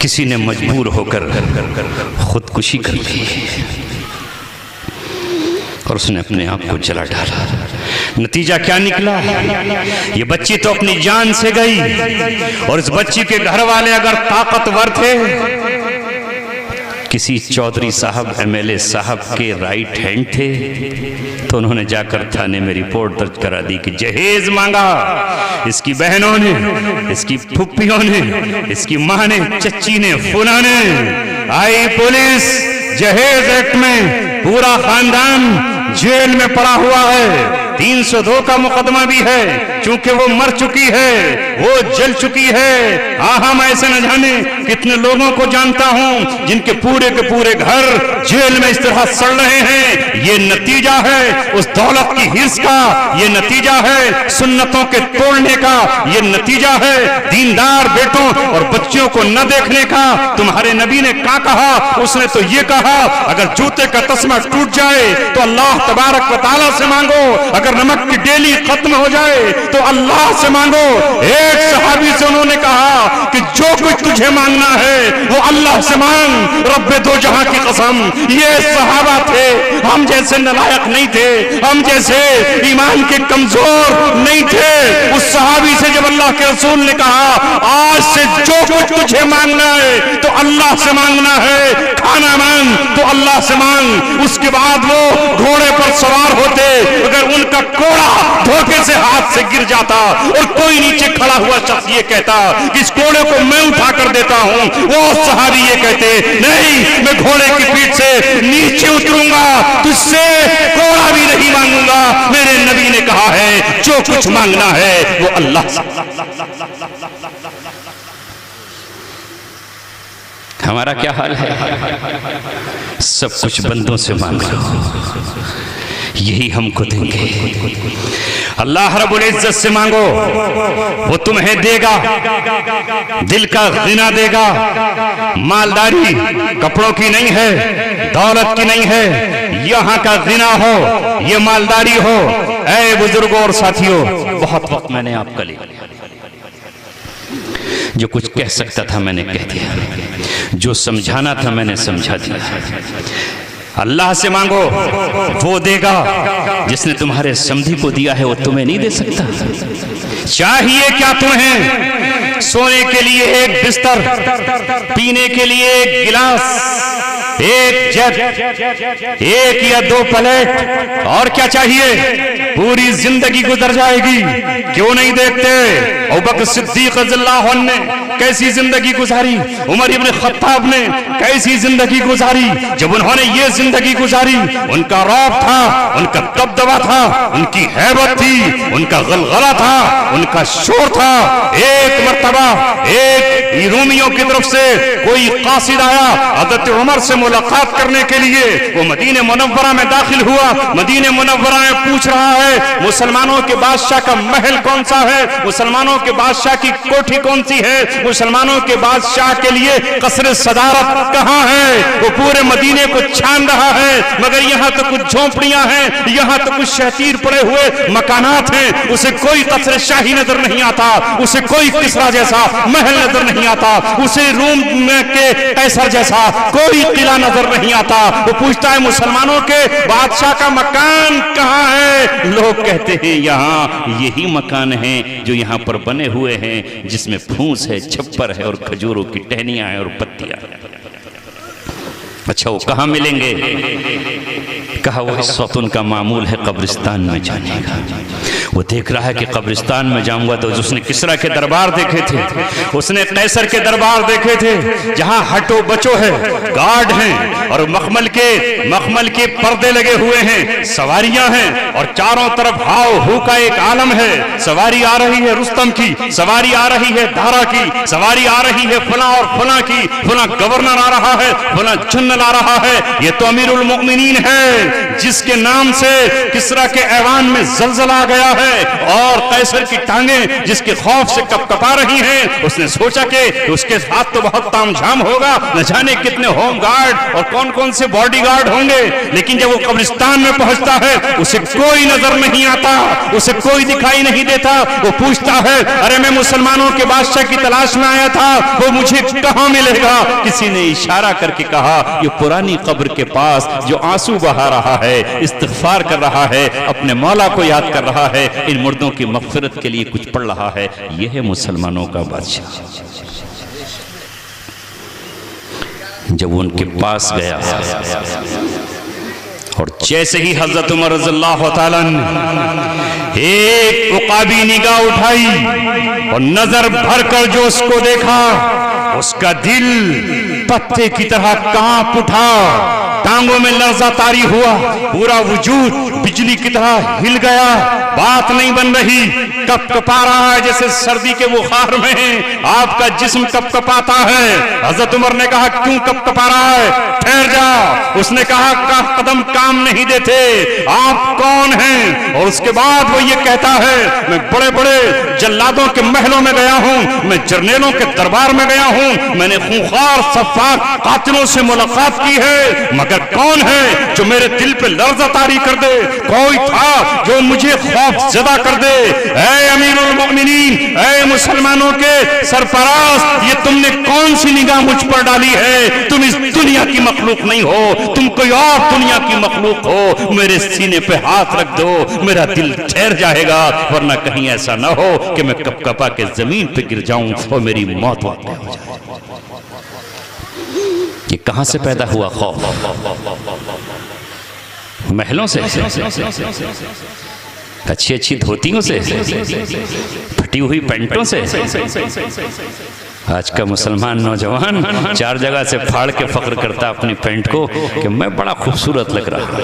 کسی نے مجبور ہو کر خودکشی کر لی اور اس نے اپنے آپ کو جلا ڈالا۔ نتیجہ کیا نکلا؟ یہ بچی تو اپنی جان سے گئی، اور اس بچی کے گھر والے اگر طاقتور تھے، کسی چودھری صاحب ایم ایل اے صاحب کے رائٹ ہینڈ تھے، تو انہوں نے جا کر تھانے میں رپورٹ درج کرا دی کہ جہیز مانگا، اس کی بہنوں نے، اس کی پھپھیوں نے، اس کی ماں نے، چچی نے، فلاں نے۔ آئی پولیس، جہیز ایکٹ میں پورا خاندان جیل میں پڑا ہوا ہے، 302 کا مقدمہ بھی ہے، چونکہ وہ مر چکی ہے، وہ جل چکی ہے۔ ہم ایسے نہ جانے کتنے لوگوں کو جانتا ہوں جن کے پورے گھر جیل میں اس طرح سڑ رہے ہیں۔ یہ نتیجہ ہے اس دولت کی حرص کا، یہ نتیجہ ہے سنتوں کے توڑنے کا، یہ نتیجہ ہے دیندار بیٹوں اور بچوں کو نہ دیکھنے کا۔ تمہارے نبی نے کیا کہا؟ اس نے تو یہ کہا اگر جوتے کا تسمہ ٹوٹ جائے تو اللہ تبارک و تعالیٰ سے مانگو، اگر نمک کی ڈیلی ختم ہو جائے تو اللہ سے مانگو۔ ایک صحابی سے انہوں نے کہا کہ جو کچھ تجھے مانگنا ہے وہ اللہ سے مانگ، رب دو جہاں کی قسم۔ یہ صحابہ تھے، ہم جیسے نالائق نہیں تھے، ہم جیسے ایمان کے کمزور نہیں تھے۔ اس صحابی سے جب اللہ کے رسول نے کہا آج سے جو کچھ تجھے مانگنا ہے تو اللہ سے مانگنا ہے، کھانا مانگ تو اللہ سے مانگ۔ اس کے بعد وہ گھوڑے پر سوار ہوتے، اگر ان کا کوڑا دھوکے سے ہاتھ سے گر جاتا اور کوئی نیچے کھڑا ہوا شخص یہ کہتا کہ اس کوڑے کو میں اٹھا کر دیتا ہوں، وہ صحابی یہ کہتے نہیں، میں گھوڑے کی پیٹھ سے نیچے اتروں گا، تجھ سے کوڑا بھی نہیں مانگوں گا۔ میرے نبی نے کہا ہے جو کچھ مانگنا ہے وہ اللہ سے۔ ہمارا کیا حال ہے؟ سب کچھ بندوں سے مانگ لو، یہی ہم کو دیں گے۔ اللہ رب العزت سے مانگو، وہ تمہیں دے گا، دل کا غنا دے گا۔ مالداری کپڑوں کی نہیں ہے، دولت کی نہیں ہے، یہاں کا غنا ہو، یہ مالداری ہو۔ اے بزرگوں اور ساتھیوں، بہت وقت میں نے آپ کا لیا، جو کچھ کہہ سکتا تھا میں نے کہہ دیا، جو سمجھانا تھا میں نے سمجھا دیا۔ اللہ سے مانگو، وہ دے گا۔ جس نے تمہارے سمدھی کو دیا ہے وہ تمہیں نہیں دے سکتا۔ چاہیے کیا تمہیں؟ سونے کے لیے ایک بستر، پینے کے لیے ایک گلاس، ایک جگ، ایک یا دو پلیٹ، اور کیا چاہیے؟ پوری زندگی گزر جائے گی۔ کیوں نہیں دیکھتے ابوبکر صدیق رضی اللہ عنہ نے کیسی زندگی گزاری، عمر ابن خطاب نے کیسی زندگی گزاری۔ جب انہوں نے یہ زندگی گزاری، ان کا رعب تھا، ان کا دبدبہ تھا، ان کی ہیبت تھی، ان کا غلغلہ تھا، ان کا شور تھا۔ ایک مرتبہ ایک رومیوں کی طرف سے کوئی قاصد آیا حضرت عمر سے ملاقات کرنے کے لیے، وہ مدینہ منورہ میں داخل ہوا، مدینہ منورہ میں پوچھ رہا ہے مسلمانوں کے بادشاہ کا محل کون سا ہے، مسلمانوں کے بادشاہ کی کوٹھی کون سی ہے، مسلمانوں کے بادشاہ کے لیے قصر صدارت کہاں ہے۔ وہ پورے مدینے کو چھان رہا ہے، مگر یہاں تو کچھ جھونپڑیاں ہیں، یہاں تو کچھ شہتیر پڑے ہوئے مکانات ہیں۔ اسے کوئی قصر شاہی نظر نہیں آتا، اسے کوئی کسرا جیسا محل نظر نہیں آتا، اسے روم کے قیصر جیسا کوئی قلعہ نظر نہیں آتا۔ وہ پوچھتا ہے مسلمانوں کے بادشاہ کا مکان کہاں ہے؟ لوگ کہتے ہیں یہاں یہی مکان ہیں جو یہاں پر بنے ہوئے ہیں، جس میں پھونس ہے، چھپر ہے اور کھجوروں کی ٹہنیاں ہیں اور پتیاں ہیں۔ اچھا وہ کہاں ملیں گے؟ کہا وہ اس وقت ان کا معمول ہے قبرستان میں جانے کا۔ وہ دیکھ رہا ہے کہ قبرستان میں جاؤں گا تو اس نے کسرا کے دربار دیکھے تھے، اس نے قیصر کے دربار دیکھے تھے، جہاں ہٹو بچو ہے، گارڈ ہیں اور مخمل کے پردے لگے ہوئے ہیں، سواریاں ہیں اور چاروں طرف ہاؤ ہو کا ایک عالم ہے۔ سواری آ رہی ہے رستم کی، سواری آ رہی ہے دارا کی، سواری آ رہی ہے فلاں اور فلاں کی، فلاں گورنر آ رہا ہے، فلاں جنرل آ رہا ہے۔ یہ تو امیر المؤمنین ہے جس کے نام سے کسرا کے ایوان میں زلزلہ آ گیا ہے۔ ہے اور قیصر کی ٹانگیں جس کے خوف سے کپ کپا رہی ہیں، اس نے سوچا کہ اس کے ساتھ تو بہت تام جھام ہوگا، نہ جانے کتنے ہوم گارڈ اور کون کون سے باڈی گارڈ ہوں گے، لیکن جب وہ قبرستان میں پہنچتا ہے اسے کوئی نظر نہیں آتا، اسے کوئی دکھائی نہیں دیتا۔ وہ پوچھتا ہے ارے میں مسلمانوں کے بادشاہ کی تلاش میں آیا تھا، وہ مجھے کہاں ملے گا؟ کسی نے اشارہ کر کے کہا یہ پرانی قبر کے پاس جو آنسو بہا رہا ہے، استغفار کر رہا ہے، اپنے مولا کو یاد کر رہا ہے، ان مردوں کی مغفرت کے لیے کچھ پڑھ رہا ہے، یہ ہے مسلمانوں کا بادشاہ۔ جب ان کے پاس گیا اور جیسے ہی حضرت عمر رضی اللہ تعالیٰ نے ایک عقابی نگاہ اٹھائی اور نظر بھر کر جو اس کو دیکھا، اس کا دل پتے کی طرح کانپ اٹھا، ٹانگوں میں لرزہ طاری ہوا، پورا وجود بجلی کی طرح ہل گیا، بات نہیں بن رہی، کپ کپا رہا ہے جیسے سردی کے بخار میں آپ کا جسم کپ کپاتا ہے۔ حضرت عمر نے کہا کیوں کپ کپا رہا ہے؟ ٹھہر جا۔ اس نے کہا قدم کام نہیں دیتے، آپ کون ہیں؟ اور اس کے بعد وہ یہ کہتا ہے میں بڑے بڑے جلادوں کے محلوں میں گیا ہوں، میں جرنیلوں کے دربار میں گیا ہوں، میں نے خونخوار سفاک قاتلوں سے ملاقات کی ہے، مگر کون ہے جو میرے دل پہ لرزہ طاری کر دے؟ کوئی تھا جو مجھے خوف زدہ کر دے؟ اے امیر المؤمنین، اے مسلمانوں کے سرفراز، یہ تم نے کون سی نگاہ مجھ پر ڈالی ہے؟ تم اس دنیا کی مخلوق نہیں ہو، تم کوئی اور دنیا کی مخلوق ہو۔ میرے سینے پہ ہاتھ رکھ دو، میرا دل ٹھہر جائے گا، ورنہ کہیں ایسا نہ ہو کہ میں کپ کپا کے زمین پہ گر جاؤں اور میری موت واقع ہو جائے۔ یہ کہاں سے پیدا ہوا خوف؟ محلوں سے، اچھی اچھی دھوتیوں سے، پھٹی ہوئی پینٹوں سے۔ آج کا مسلمان نوجوان چار جگہ سے پھاڑ کے فخر کرتا اپنی پینٹ کو کہ میں بڑا خوبصورت لگ رہا ہوں۔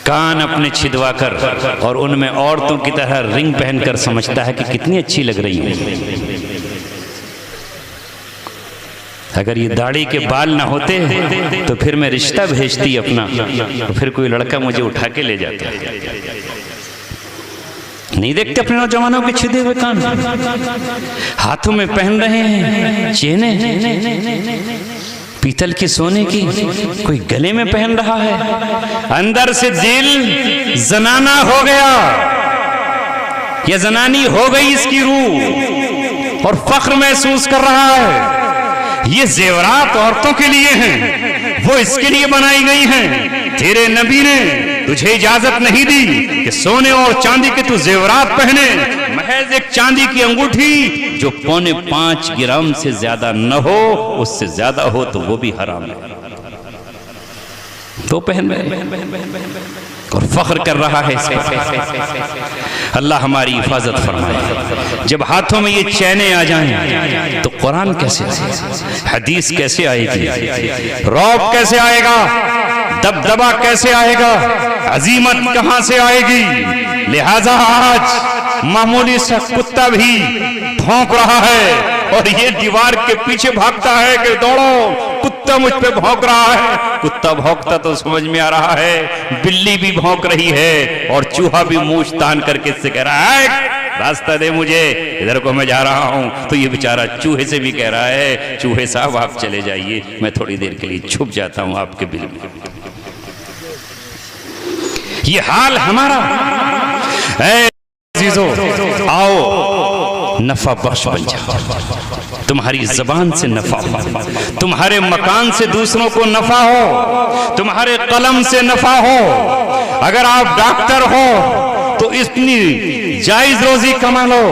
کان اپنے چھدوا کر اور ان میں عورتوں کی طرح رنگ پہن کر سمجھتا ہے کہ کتنی اچھی لگ رہی ہے۔ اگر یہ داڑھی کے بال نہ ہوتے تو پھر میں رشتہ بھیجتی اپنا، تو پھر کوئی لڑکا مجھے اٹھا کے لے جاتا۔ نہیں دیکھتے اپنے نوجوانوں کے چھدے ہوئے کان؟ ہاتھوں میں پہن رہے ہیں چینیں پیتل کی، سونے کی، کوئی گلے میں پہن رہا ہے۔ اندر سے دل زنانہ ہو گیا، یا زنانی ہو گئی اس کی روح، اور فخر محسوس کر رہا ہے۔ یہ زیورات عورتوں کے لیے ہیں، وہ اس کے لیے بنائی گئی ہیں۔ تیرے نبی نے تجھے اجازت نہیں دی کہ سونے اور چاندی کے تو زیورات پہنے، محض ایک چاندی کی انگوٹھی جو 5.25 گرام سے زیادہ نہ ہو، اس سے زیادہ ہو تو وہ بھی حرام ہے، تو پہن رہے اور فخر کر رہا ہے اس کا۔ اللہ ہماری حفاظت فرمائے۔ جب ہاتھوں میں یہ چینیں آ جائیں تو قرآن کیسے آئے گا؟ حدیث کیسے آئے گی؟ رعب کیسے آئے گا؟ دبدبا کیسے آئے گا؟ عظیمت کہاں سے آئے گی؟ لہذا آج معمولی سا کتا بھی بھونک رہا ہے اور یہ دیوار کے پیچھے بھاگتا ہے کہ دوڑو، کتا مجھ پہ بھونک رہا ہے۔ کتا بھونکتا تو سمجھ میں آ رہا ہے، بلی بھی بھونک رہی ہے، اور چوہا بھی مونچھ تان کر کے اس سے کہہ رہا ہے راستہ دے مجھے، ادھر کو میں جا رہا ہوں۔ تو یہ بیچارہ چوہے سے بھی کہہ رہا ہے چوہے صاحب آپ چلے جائیے، میں تھوڑی دیر کے لیے چھپ جاتا ہوں آپ کے بل میں۔ یہ حال ہمارا۔ اے عزیزو، آؤ نفع بخش بن جاؤ، تمہاری زبان سے نفع ہو، تمہارے مکان سے دوسروں کو نفع ہو، تمہارے قلم سے نفع ہو۔ اگر آپ ڈاکٹر ہو تو اتنی جائز روزی کما لو،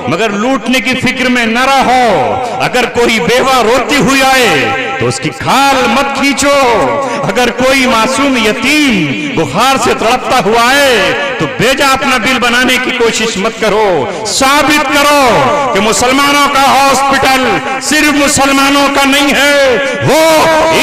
مگر لوٹنے کی فکر میں نہ رہو۔ اگر کوئی بیوہ روتی ہوئی آئے تو اس کی کھال مت کھینچو۔ اگر کوئی معصوم یتیم بخار سے تڑپتا ہوا ہے تو بیجا اپنا بل بنانے کی کوشش مت کرو۔ ثابت کرو کہ مسلمانوں کا ہاسپٹل صرف مسلمانوں کا نہیں ہے، وہ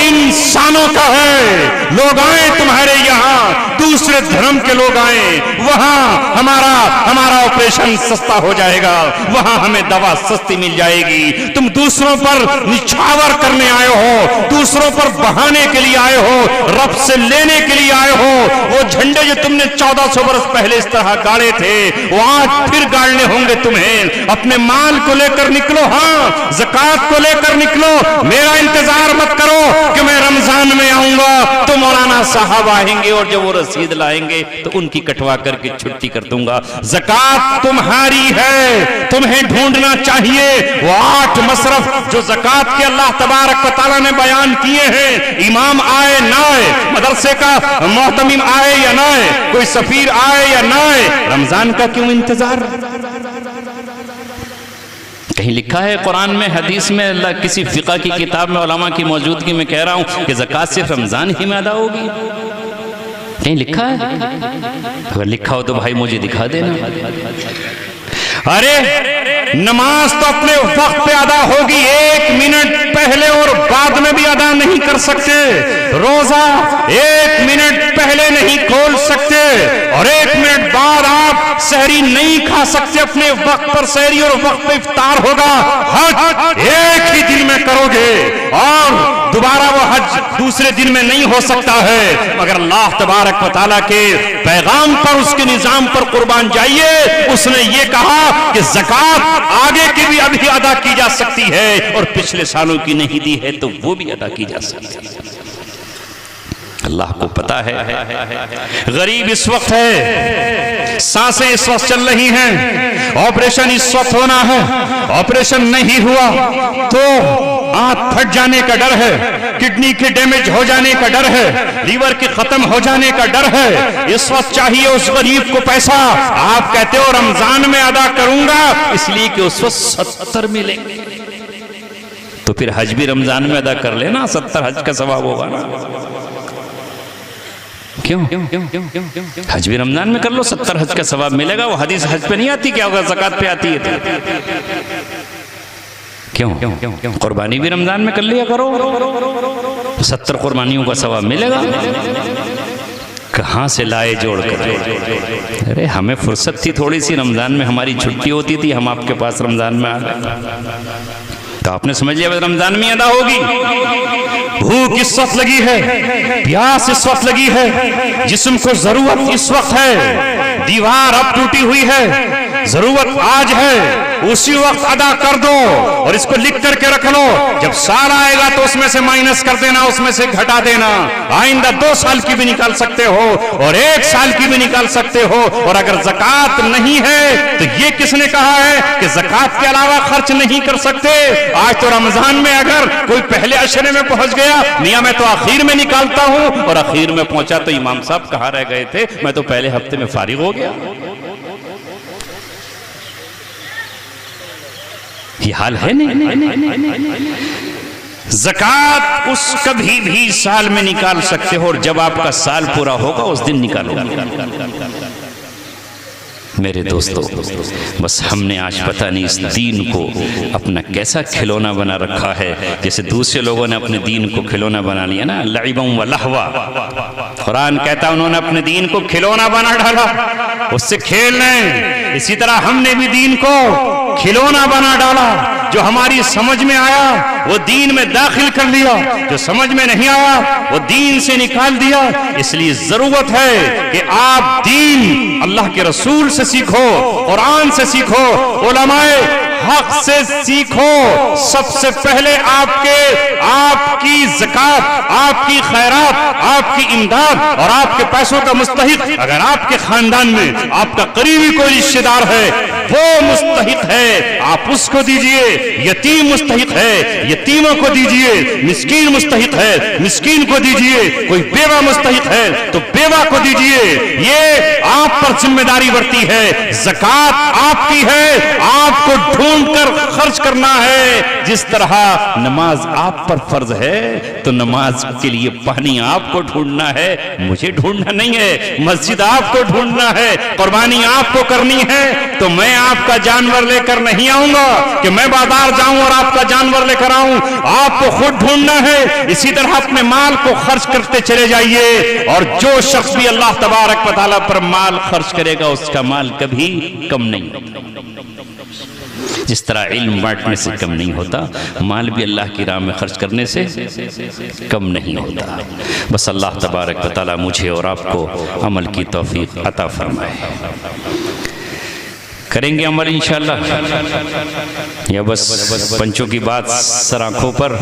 انسانوں کا ہے۔ لوگ آئیں تمہارے یہاں، دوسرے دھرم کے لوگ آئیں، وہاں ہمارا ہمارا آپریشن سستا ہو جائے گا، وہاں ہمیں دوا سستی مل جائے گی۔ تم دوسروں پر نچھاور کرنے آئے ہو، دوسروں پر بہانے کے لیے آئے ہو، رب سے لینے کے لیے آئے ہو۔ وہ جھنڈے جو تم نے 1400 برس پہلے اس طرح گاڑے تھے، وہ آج پھر گاڑنے ہوں گے تمہیں۔ اپنے مال کو لے کر نکلو، ہاں زکوٰۃ کو لے کر نکلو۔ میرا انتظار مت کرو کہ میں رمضان میں آؤں گا تو مولانا صاحب آئیں گے اور جب وہ رسید لائیں گے تو ان کی کٹوا کر کے چھٹی کر دوں گا۔ زکوٰۃ تمہاری ہے، تمہیں ڈھونڈنا چاہیے۔ وہ 8 مصرف جو زکوٰۃ کے اللہ تبارک و تعالیٰ نے بیان کیے ہیں، امام آئے نہ آئے، مدرسے کا محتمم آئے یا نہ آئے، کوئی سفیر آئے یا نہ آئے، رمضان کا کیوں انتظار؟ کہیں لکھا ہے قرآن میں، حدیث میں، اللہ کسی فقہ کی کتاب میں علماء کی موجودگی میں کہہ رہا ہوں کہ زکوٰۃ صرف رمضان ہی میں ادا ہوگی؟ کہیں لکھا ہے؟ اگر لکھا ہو تو بھائی مجھے دکھا دینا۔ ارے نماز تو اپنے وقت پہ ادا ہوگی، 1 منٹ پہلے اور بعد میں بھی ادا نہیں کر سکتے۔ روزہ 1 منٹ پہلے نہیں کھول سکتے اور 1 منٹ بعد آپ سحری نہیں کھا سکتے۔ اپنے وقت پر سحری اور وقت پہ افطار ہوگا۔ حج ایک ہی دن میں کرو گے اور دوبارہ وہ حج دوسرے دن میں نہیں ہو سکتا ہے، مگر اللہ تبارک و تعالیٰ کے پیغام پر، اس کے نظام پر قربان جائیے۔ اس نے یہ کہا کہ زکوٰۃ آگے کی بھی ابھی ادا کی جا سکتی ہے اور پچھلے سالوں کی نہیں دی ہے تو وہ بھی ادا کی جا سکتی ہے۔ اللہ کو پتا ہے۔ غریب اس وقت ہے، سانسیں اس وقت چل رہی ہیں، آپریشن اس وقت ہونا ہے، آپریشن نہیں ہوا تو آنت پھٹ جانے کا ڈر ہے، کڈنی کے ڈیمیج ہو جانے کا ڈر ہے، لیور کے ختم ہو جانے کا ڈر ہے۔ اس وقت چاہیے اس غریب کو پیسہ، آپ کہتے ہو رمضان میں ادا کروں گا اس لیے کہ اس وقت 70 ملیں گے، تو پھر حج بھی رمضان میں ادا کر لینا، 70 حج کا ثواب ہوگا نا۔ کیوں حج بھی رمضان میں کر لو، 70 حج کا ثواب ملے گا۔ وہ حدیث حج پہ نہیں آتی کیا ہوگا، زکوٰۃ پہ آتی ہے۔ کیوں قربانی بھی رمضان میں کر لیا کرو، 70 قربانیوں کا ثواب ملے گا۔ کہاں سے لائے جوڑ کر؟ ارے ہمیں فرصت تھی تھوڑی سی، رمضان میں ہماری چھٹی ہوتی تھی، ہم آپ کے پاس رمضان میں آ گئے تو آپ نے سمجھ لیا رمضان میں ادا ہوگی۔ بھوک اس وقت لگی ہے، پیاس اس وقت لگی ہے، جسم کو ضرورت اس وقت ہے، دیوار اب ٹوٹی ہوئی ہے، ضرورت آج ہے، اسی وقت ادا کر دو اور اس کو لکھ کر کے رکھ لو۔ جب سال آئے گا تو اس میں سے مائنس کر دینا، اس میں سے گھٹا دینا۔ آئندہ 2 سال کی بھی نکال سکتے ہو اور 1 سال کی بھی نکال سکتے ہو۔ اور اگر زکوٰۃ نہیں ہے تو یہ کس نے کہا ہے کہ زکوٰۃ کے علاوہ خرچ نہیں کر سکتے؟ آج تو رمضان میں اگر کوئی پہلے عشرے میں پہنچ گیا، میاں میں تو آخر میں نکالتا ہوں، اور آخر میں پہنچا تو امام صاحب کہاں رہ گئے تھے، میں تو پہلے ہفتے میں فارغ ہو گیا۔ یہ حال ہے نہیں۔ زکوٰۃ اس کبھی بھی سال میں نکال سکتے ہو اور جب آپ کا سال پورا ہوگا اس دن نکالو۔ میرے دوستو، بس ہم نے آج پتہ نہیں اس دین کو اپنا کیسا کھلونا بنا رکھا ہے، جیسے دوسرے لوگوں نے اپنے دین کو کھلونا بنا لیا نا، لعبا و لہوا۔ قرآن کہتا ہے انہوں نے اپنے دین کو کھلونا بنا ڈالا، اس سے کھیل لیں۔ اسی طرح ہم نے بھی دین کو کھلونا بنا ڈالا، جو ہماری سمجھ میں آیا وہ دین میں داخل کر لیا، جو سمجھ میں نہیں آیا وہ دین سے نکال دیا۔ اس لیے ضرورت ہے کہ آپ دین اللہ کے رسول سے سیکھو، قرآن سے سیکھو، علماء حق سے سیکھو۔ سب سے پہلے آپ کی زکوٰۃ، آپ کی خیرات، آپ کی امداد اور آپ کے پیسوں کا مستحق اگر آپ کے خاندان میں آپ کا قریبی کوئی رشتہ دار ہے، وہ مستحق ہے، آپ اس کو دیجئے۔ یتیم مستحق ہے، یتیموں کو دیجئے۔ مسکین مستحق ہے، مسکین کو دیجئے۔ کوئی بیوہ مستحق ہے تو بیوہ کو دیجئے۔ یہ آپ پر ذمہ داری بڑھتی ہے، زکوٰۃ آپ کی ہے، آپ کو ڈھونڈ کر خرچ کرنا ہے۔ جس طرح نماز آپ پر فرض ہے تو نماز کے لیے پانی آپ کو ڈھونڈنا ہے، مجھے ڈھونڈنا نہیں ہے۔ مسجد آپ کو ڈھونڈنا ہے، قربانی آپ کو کرنی ہے تو میں آپ کا جانور لے کر نہیں آؤں گا کہ میں بازار جاؤں اور آپ کا جانور لے کر آؤں، آپ کو خود ڈھونڈنا ہے۔ اسی طرح اپنے مال کو خرچ کرتے چلے جائیے، اور جو شخص بھی اللہ تبارک و تعالیٰ پر مال خرچ کرے گا اس کا مال کبھی کم نہیں ہوتا۔ جس طرح علم بانٹنے سے کم نہیں ہوتا، مال بھی اللہ کی راہ میں خرچ کرنے سے کم نہیں ہوتا۔ بس اللہ تبارک و تعالیٰ مجھے اور آپ کو عمل کی توفیق عطا فرمائے۔ کریں گے عمل انشاءاللہ، یا بس پنچوں کی بات سر آنکھوں پر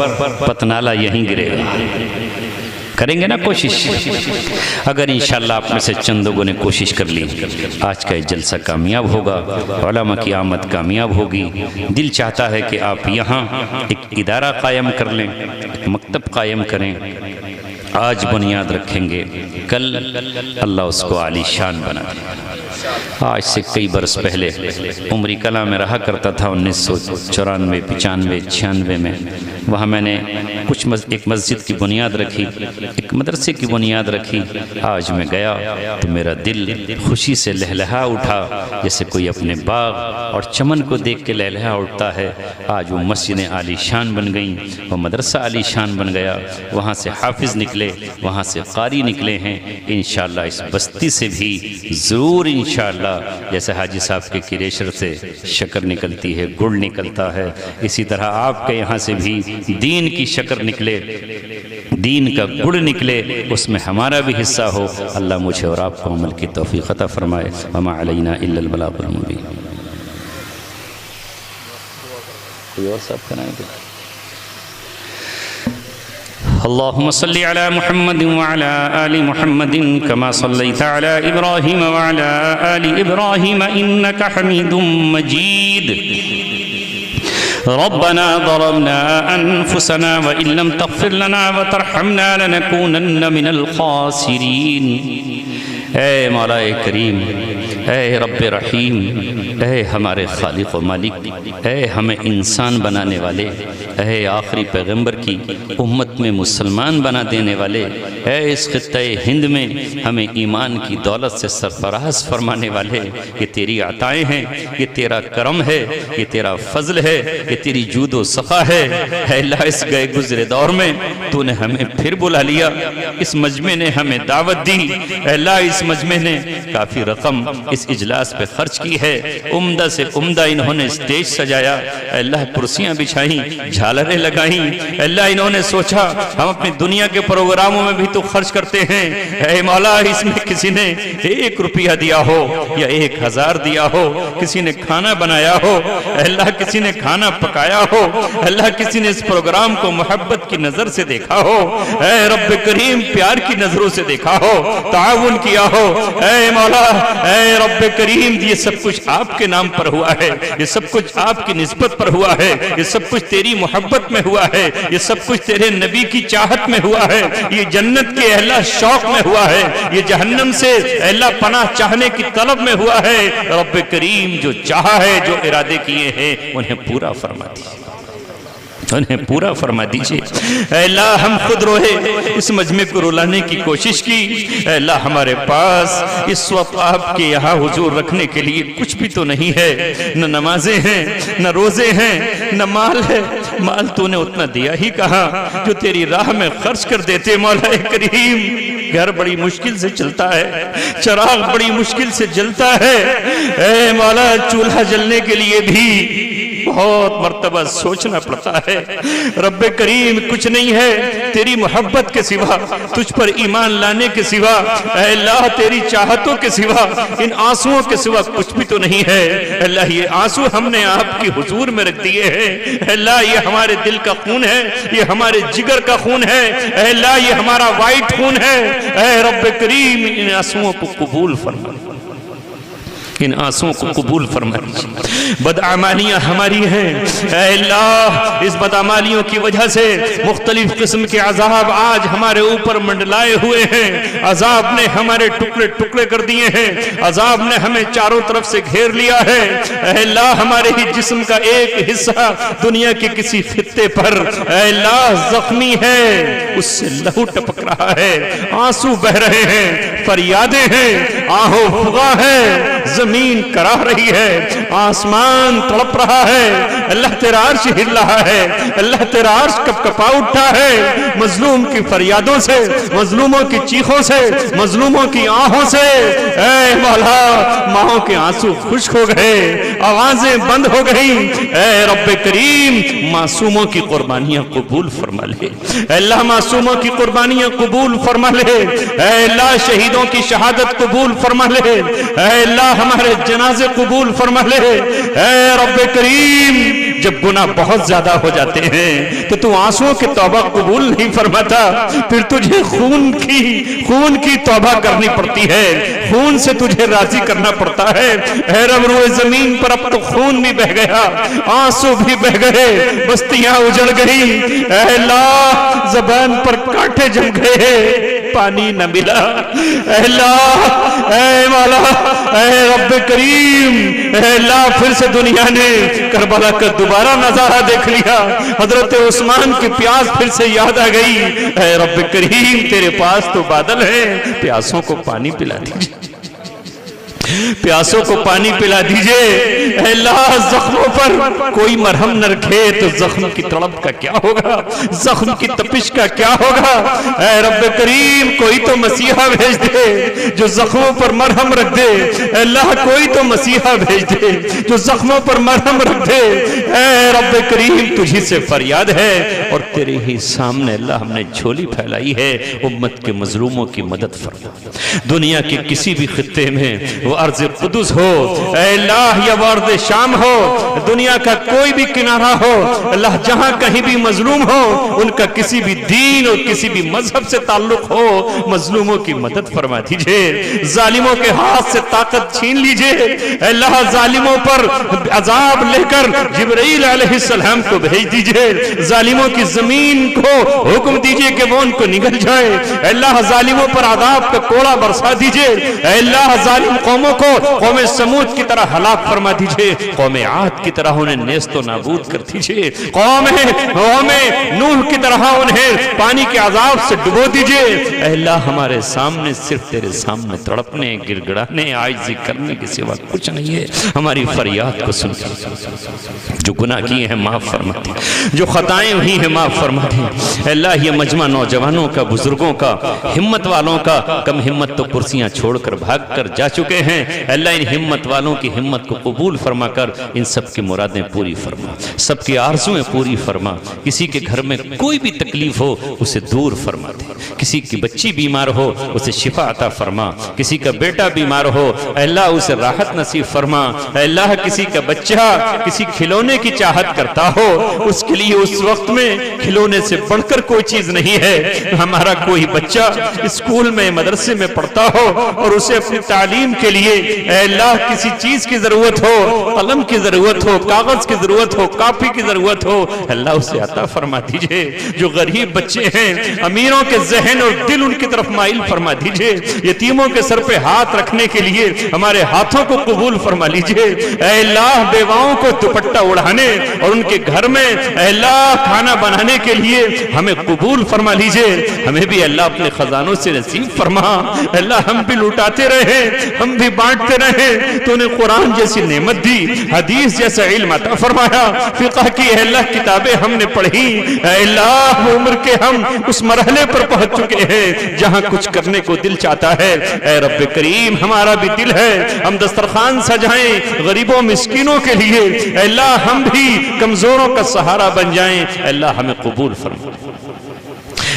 پتنالا یہیں گرے گا؟ کریں گے نا کوشش؟ اگر انشاءاللہ آپ میں سے چند لوگوں نے کوشش کر لی، آج کا یہ جلسہ کامیاب ہوگا، علماء کی آمد کامیاب ہوگی۔ دل چاہتا ہے کہ آپ یہاں ایک ادارہ قائم کر لیں، ایک مکتب قائم کریں۔ آج بنیاد رکھیں گے، کل اللہ اس کو عالی شان بنا دے۔ آج سے کئی برس پہلے عمری کلا میں رہا کرتا تھا، 1994 95 96 میں۔ وہاں میں نے ایک مسجد کی بنیاد رکھی، ایک مدرسے کی بنیاد رکھی۔ آج میں گیا تو میرا دل خوشی سے لہلہا اٹھا، جیسے کوئی اپنے باغ اور چمن کو دیکھ کے لہلہا اٹھتا ہے۔ آج وہ مسجدیں عالی شان بن گئیں، وہ مدرسہ عالی شان بن گیا، وہاں سے حافظ نکلے، وہاں سے قاری نکلے ہیں۔ انشاءاللہ اس بستی سے بھی ضرور انشاءاللہ، جیسے حاجی صاحب کے کریشر سے شکر نکلتی ہے، گڑ نکلتا ہے، اسی طرح آپ کے یہاں سے بھی دین کی شکر نکلے، دین کا گڑ نکلے، اس میں ہمارا بھی حصہ ہو۔ اللہ مجھے اور آپ کو عمل کی توفیق عطا فرمائے۔ وما علینا الا البلاغ المبین۔ کوئی اور صاحب کرائیں گے؟ اللهم صل على محمد وعلى آل محمد كما صليت على إبراهيم وعلى آل إبراهيم إنك حميد مجيد. ربنا ظلمنا أنفسنا وإن لم تغفر لنا وترحمنا لنكونن من الخاسرين. اے مولا کریم، اے رب رحیم، اے ہمارے خالق و مالک، اے ہمیں انسان بنانے والے، اے آخری پیغمبر کی امت میں مسلمان بنا دینے والے، اے اس خطہ ہند میں ہمیں ایمان کی دولت سے سرفراز فرمانے والے، یہ تیری عطائیں ہیں، یہ تیرا کرم ہے، یہ تیرا فضل ہے، یہ تیری جود و سخا ہے۔ اے اللہ، اس گئے گزرے دور میں تو نے ہمیں پھر بلا لیا، اس مجمع نے ہمیں دعوت دی۔ اے اللہ، اس مجمع نے کافی رقم اس اجلاس پہ خرچ کی ہے، عمدہ سے عمدہ انہوں نے اسٹیج سجایا، اے اللہ کرسیاں بچھائیں، جھالریں لگائیں، اے اللہ انہوں نے سوچا ہم اپنی دنیا کے پروگراموں میں بھی تو خرچ کرتے ہیں، اے مولا اس میں کسی نے 1 روپیہ دیا ہو یا 1000 دیا ہو، کسی نے کھانا بنایا ہو، اے اللہ کسی نے کھانا پکایا ہو، اے اللہ کسی نے اس پروگرام کو محبت کی نظر سے دیکھا ہو، اے رب کریم پیار کی نظروں سے دیکھا ہو، تعاون کیا ہو، اے مولا اے رب کریم یہ سب کچھ آپ کے نام پر ہوا ہے، یہ سب کچھ آپ کی نسبت پر ہوا ہے، یہ سب کچھ تیری محبت میں ہوا ہے، یہ سب کچھ تیرے نبی کی چاہت میں ہوا ہے، یہ جنت کے اہل شوق میں ہوا ہے، یہ جہنم سے اہل پناہ چاہنے کی طلب میں ہوا ہے۔ رب کریم جو چاہا ہے، جو ارادے کیے ہیں انہیں پورا فرما دیجیے، انہیں پورا فرما دیجئے۔ اے اللہ ہم خود روئے اس مجمع کو رلانے کی کوشش کی، اے اللہ ہمارے پاس اس وقت آپ کے یہاں حضور رکھنے کے لیے کچھ بھی تو نہیں ہے، نہ نمازیں ہیں، نہ روزے ہیں، نہ مال ہے۔ مال تو نے اتنا دیا ہی کہاں جو تیری راہ میں خرچ کر دیتے۔ مولا کریم گھر بڑی مشکل سے چلتا ہے، چراغ بڑی مشکل سے جلتا ہے، اے مولا چولہا جلنے کے لیے بھی بہت مرتبہ سوچنا پڑتا ہے۔ رب کریم کچھ نہیں ہے تیری محبت کے سوا، تجھ پر ایمان لانے کے سوا، اے اللہ تیری چاہتوں کے سوا، ان آنسوؤں کے سوا کچھ بھی تو نہیں ہے۔ اے اللہ یہ آنسو ہم نے آپ کی حضور میں رکھ دیے ہیں، اے اللہ یہ ہمارے دل کا خون ہے، یہ ہمارے جگر کا خون ہے، اے اللہ یہ ہمارا وائٹ خون ہے۔ اے رب کریم ان آنسوؤں کو قبول فرما، ان آنسوؤں کو قبول فرما دیجیے۔ بدعمالیاں ہماری ہیں، اے اللہ اس بدعمالیوں کی وجہ سے مختلف قسم کے عذاب آج ہمارے اوپر منڈلائے ہوئے ہیں، عذاب نے ہمارے ٹکڑے ٹکڑے کر دیے ہیں، عذاب نے ہمیں چاروں طرف سے گھیر لیا ہے۔ اے اللہ ہمارے ہی جسم کا ایک حصہ دنیا کے کسی خطے پر اے اللہ زخمی ہے، اس سے لہو ٹپک رہا ہے، آنسو بہ رہے ہیں، فریادیں ہیں، آہو فغاں ہے، زمین کرا رہی ہے، آسمان تڑپ رہا ہے، اللہ تیرا عرش ہل رہا ہے، اللہ تیرا عرش کپ کپا اٹھا ہے مظلوم کی فریادوں سے، مظلوموں کی چیخوں سے، مظلوموں کی آہوں سے۔ اے مولا، ماؤں کے آنسو خشک ہو گئے، آوازیں بند ہو گئیں۔ اے رب کریم، معصوموں کی قربانیاں قبول فرما لے، اے اللہ معصوموں کی قربانیاں قبول فرما لے، اے اللہ شہیدوں کی شہادت قبول فرما لے، اے اللہ ہمارے جنازے قبول فرما لے۔ اے رب کریم، جب گناہ بہت زیادہ ہو جاتے ہیں تو تو آنسوؤں کی توبہ قبول نہیں فرماتا، پھر تجھے خون کی توبہ کرنی پڑتی ہے، خون سے تجھے راضی کرنا پڑتا ہے۔ اے رب، روئے زمین پر اب تو خون بھی بہ گیا، آنسو بھی بہ گئے، بستیاں اجڑ گئی۔ اے اللہ، زبان پر کانٹے جم گئے، پانی نہ ملا۔ اے اللہ، اے مولا، اے رب کریم، اے اللہ پھر سے دنیا نے کربلا کا دوبارہ نظارہ دیکھ لیا، حضرت عثمان کی پیاس پھر سے یاد آ گئی۔ اے رب کریم، تیرے پاس تو بادل ہے، پیاسوں کو پانی پلا دیجئے، پیاسوں کو پانی پلا دیجئے۔ اے اللہ، زخموں پر کوئی مرہم نہ رکھے تو زخم کی تڑپ کا کیا ہوگا، زخم کی تپش کا کیا ہوگا۔ اے رب کریم، کوئی تو مسیحا بھیج دے جو زخموں پر مرہم رکھ دے۔ اے اللہ، کوئی تو مسیحا بھیج دے جو زخموں پر مرہم رکھ دے۔ اے رب کریم، تجھی سے فریاد ہے اور تیرے ہی سامنے اللہ ہم نے جھولی پھیلائی ہے، امت کے مظلوموں کی مدد فرما۔ دنیا کے کسی بھی خطے میں، وہ ارض قدس ہو اے اللہ یا وہ ارض شام ہو، دنیا کا کوئی بھی کنارہ ہو، اللہ جہاں کہیں بھی مظلوم ہو، ان کا کسی بھی دین اور کسی بھی مذہب سے تعلق ہو، مظلوموں کی مدد فرما دیجئے، ظالموں کے ہاتھ سے طاقت چھین لیجئے۔ اے اللہ، ظالموں پر عذاب لے کر جبرائیل علیہ السلام کو بھیج دیجئے، ظالموں کی زمین کو حکم دیجئے کہ وہ ان کو نگل جائے۔ اے اللہ، ظالموں پر عذاب کا کوڑا برسا دیجئے۔ اے اللہ، ظالم قوموں کو قوم سمود کی طرح ہلاک فرما دیجئے، قوم عاد کی طرح انہیں نیست و نابود کر دیجئے، قوم نوح کی طرح انہیں پانی کے عذاب سے ڈبو دیجئے۔ اے اللہ، ہمارے سامنے صرف تیرے سامنے تڑپنے، گڑگڑانے، عاجزی کرنے کے سوا کچھ نہیں ہے۔ ہماری فریاد کو سن، جو گناہ کیے ہیں معاف فرما دے، جو خطائیں ہوئی ہیں معاف فرما دے۔ اے اللہ، یہ مجمع نوجوانوں کا، بزرگوں کا، ہمت والوں کا، کم ہمت تو کرسیاں چھوڑ کر بھاگ کر جا چکے ہیں۔ اے اللہ، ان ہمت والوں کی ہمت کو قبول فرما کر ان سب کی مرادیں پوری فرما، سب کی آرزویں پوری فرما۔ کسی کے گھر میں کوئی بھی تکلیف ہو اسے دور فرما دے، کسی کی بچی بیمار ہو اسے شفا عطا فرما، کسی کا بیٹا بیمار ہو اے اللہ اسے راحت نصیب فرما۔ اے اللہ، کسی کا بچہ کسی کھلونے کی چاہت کرتا ہو، اس کے لیے اس وقت میں کھلونے سے بڑھ کر کوئی چیز نہیں ہے۔ ہمارا کوئی بچہ اسکول میں، مدرسے میں پڑھتا ہو اور اسے اپنی تعلیم کے لیے اے اللہ کسی چیز کی ضرورت ہو، قلم کی ضرورت ہو، کاغذ کی ضرورت ہو، کاپی کی ضرورت ہو، اللہ اسے عطا فرما دیجئے۔ جو غریب بچے ہیں، امیروں کے ذہن اور دل ان کی طرف مائل فرما دیجئے۔ یتیموں کے سر پہ ہاتھ رکھنے کے لیے ہمارے ہاتھوں کو قبول فرما لیجئے۔ اے اللہ، بیواؤں کو دوپٹہ اڑانے اور ان کے گھر میں اے اللہ کھانا بنانے کے لیے ہمیں قبول فرما لیجئے۔ ہمیں بھی اللہ اپنے خزانوں سے نصیب فرما۔ اے اللہ، ہم بھی لوٹاتے رہے، ہم بھی بانٹتے رہے۔ تو نے قرآن جیسی نعمت دی، حدیث جیسا علم عطا فرمایا، فقہ کی اے اللہ کتابیں ہم نے پڑھی۔ اے اللہ، وہ عمر کے ہم اس مرحلے پر پہنچ چکے ہیں جہاں کچھ کرنے کو دل چاہتا ہے۔ اے رب کریم، ہمارا بھی دل ہے ہم دسترخوان سجائیں غریبوں مسکینوں کے لیے۔ اے اللہ، ہم بھی کمزوروں کا سہارا بن جائیں۔ اے اللہ، ہمیں قبول فرما۔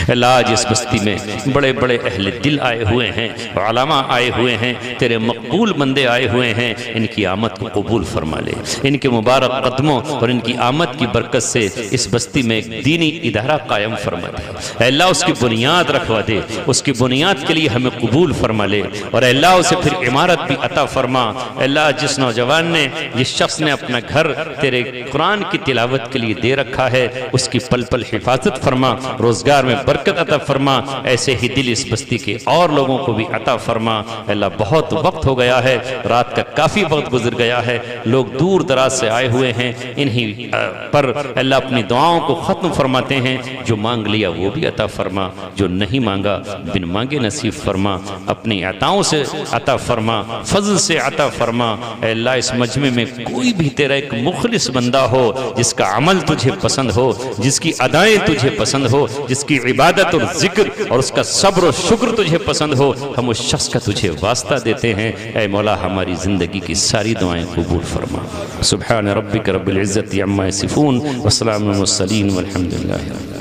اللہ، آج اس بستی میں بڑے بڑے اہل دل آئے ہوئے ہیں، علماء آئے ہوئے ہیں، تیرے مقبول بندے آئے ہوئے ہیں، ان کی آمد کو قبول فرما لے۔ ان کے مبارک قدموں اور ان کی آمد کی برکت سے اس بستی میں ایک دینی ادارہ قائم فرما دے۔ اے اللہ، اس کی بنیاد رکھوا دے، اس کی بنیاد کے لیے ہمیں قبول فرما لے، اور اے اللہ اسے پھر عمارت بھی عطا فرما۔ اے اللہ، جس نوجوان نے، جس شخص نے اپنا گھر تیرے قرآن کی تلاوت کے لیے دے رکھا ہے، اس کی پل پل حفاظت فرما، روزگار میں برکت عطا فرما، ایسے ہی دل اس بستی کے اور لوگوں کو بھی عطا فرما۔ اللہ، بہت وقت ہو ہو گیا ہے، رات کا کافی وقت گزر گیا ہے، لوگ دور دراز سے آئے ہوئے ہیں، انہی پر اللہ اپنی دعاؤں کو ختم فرماتے ہیں۔ جو مانگ لیا وہ بھی عطا فرما، جو نہیں مانگا بن مانگے نصیب فرما، اپنی عطاؤں سے عطا فرما، فضل سے عطا فرما۔ اے اللہ اس مجمع میں کوئی بھی تیرا ایک مخلص بندہ ہو جس کا عمل تجھے پسند ہو، جس کی ادائیں تجھے پسند ہو، جس کی عبادت اور ذکر اور اس کا صبر و شکر تجھے پسند ہو، ہم اس شخص کا تجھے واسطہ دیتے ہیں۔ اے مولا ہماری زندگی کی ساری دعائیں قبول فرما۔ سبحان ربک رب العزت عما یصفون وسلام علی المرسلین والحمد للہ۔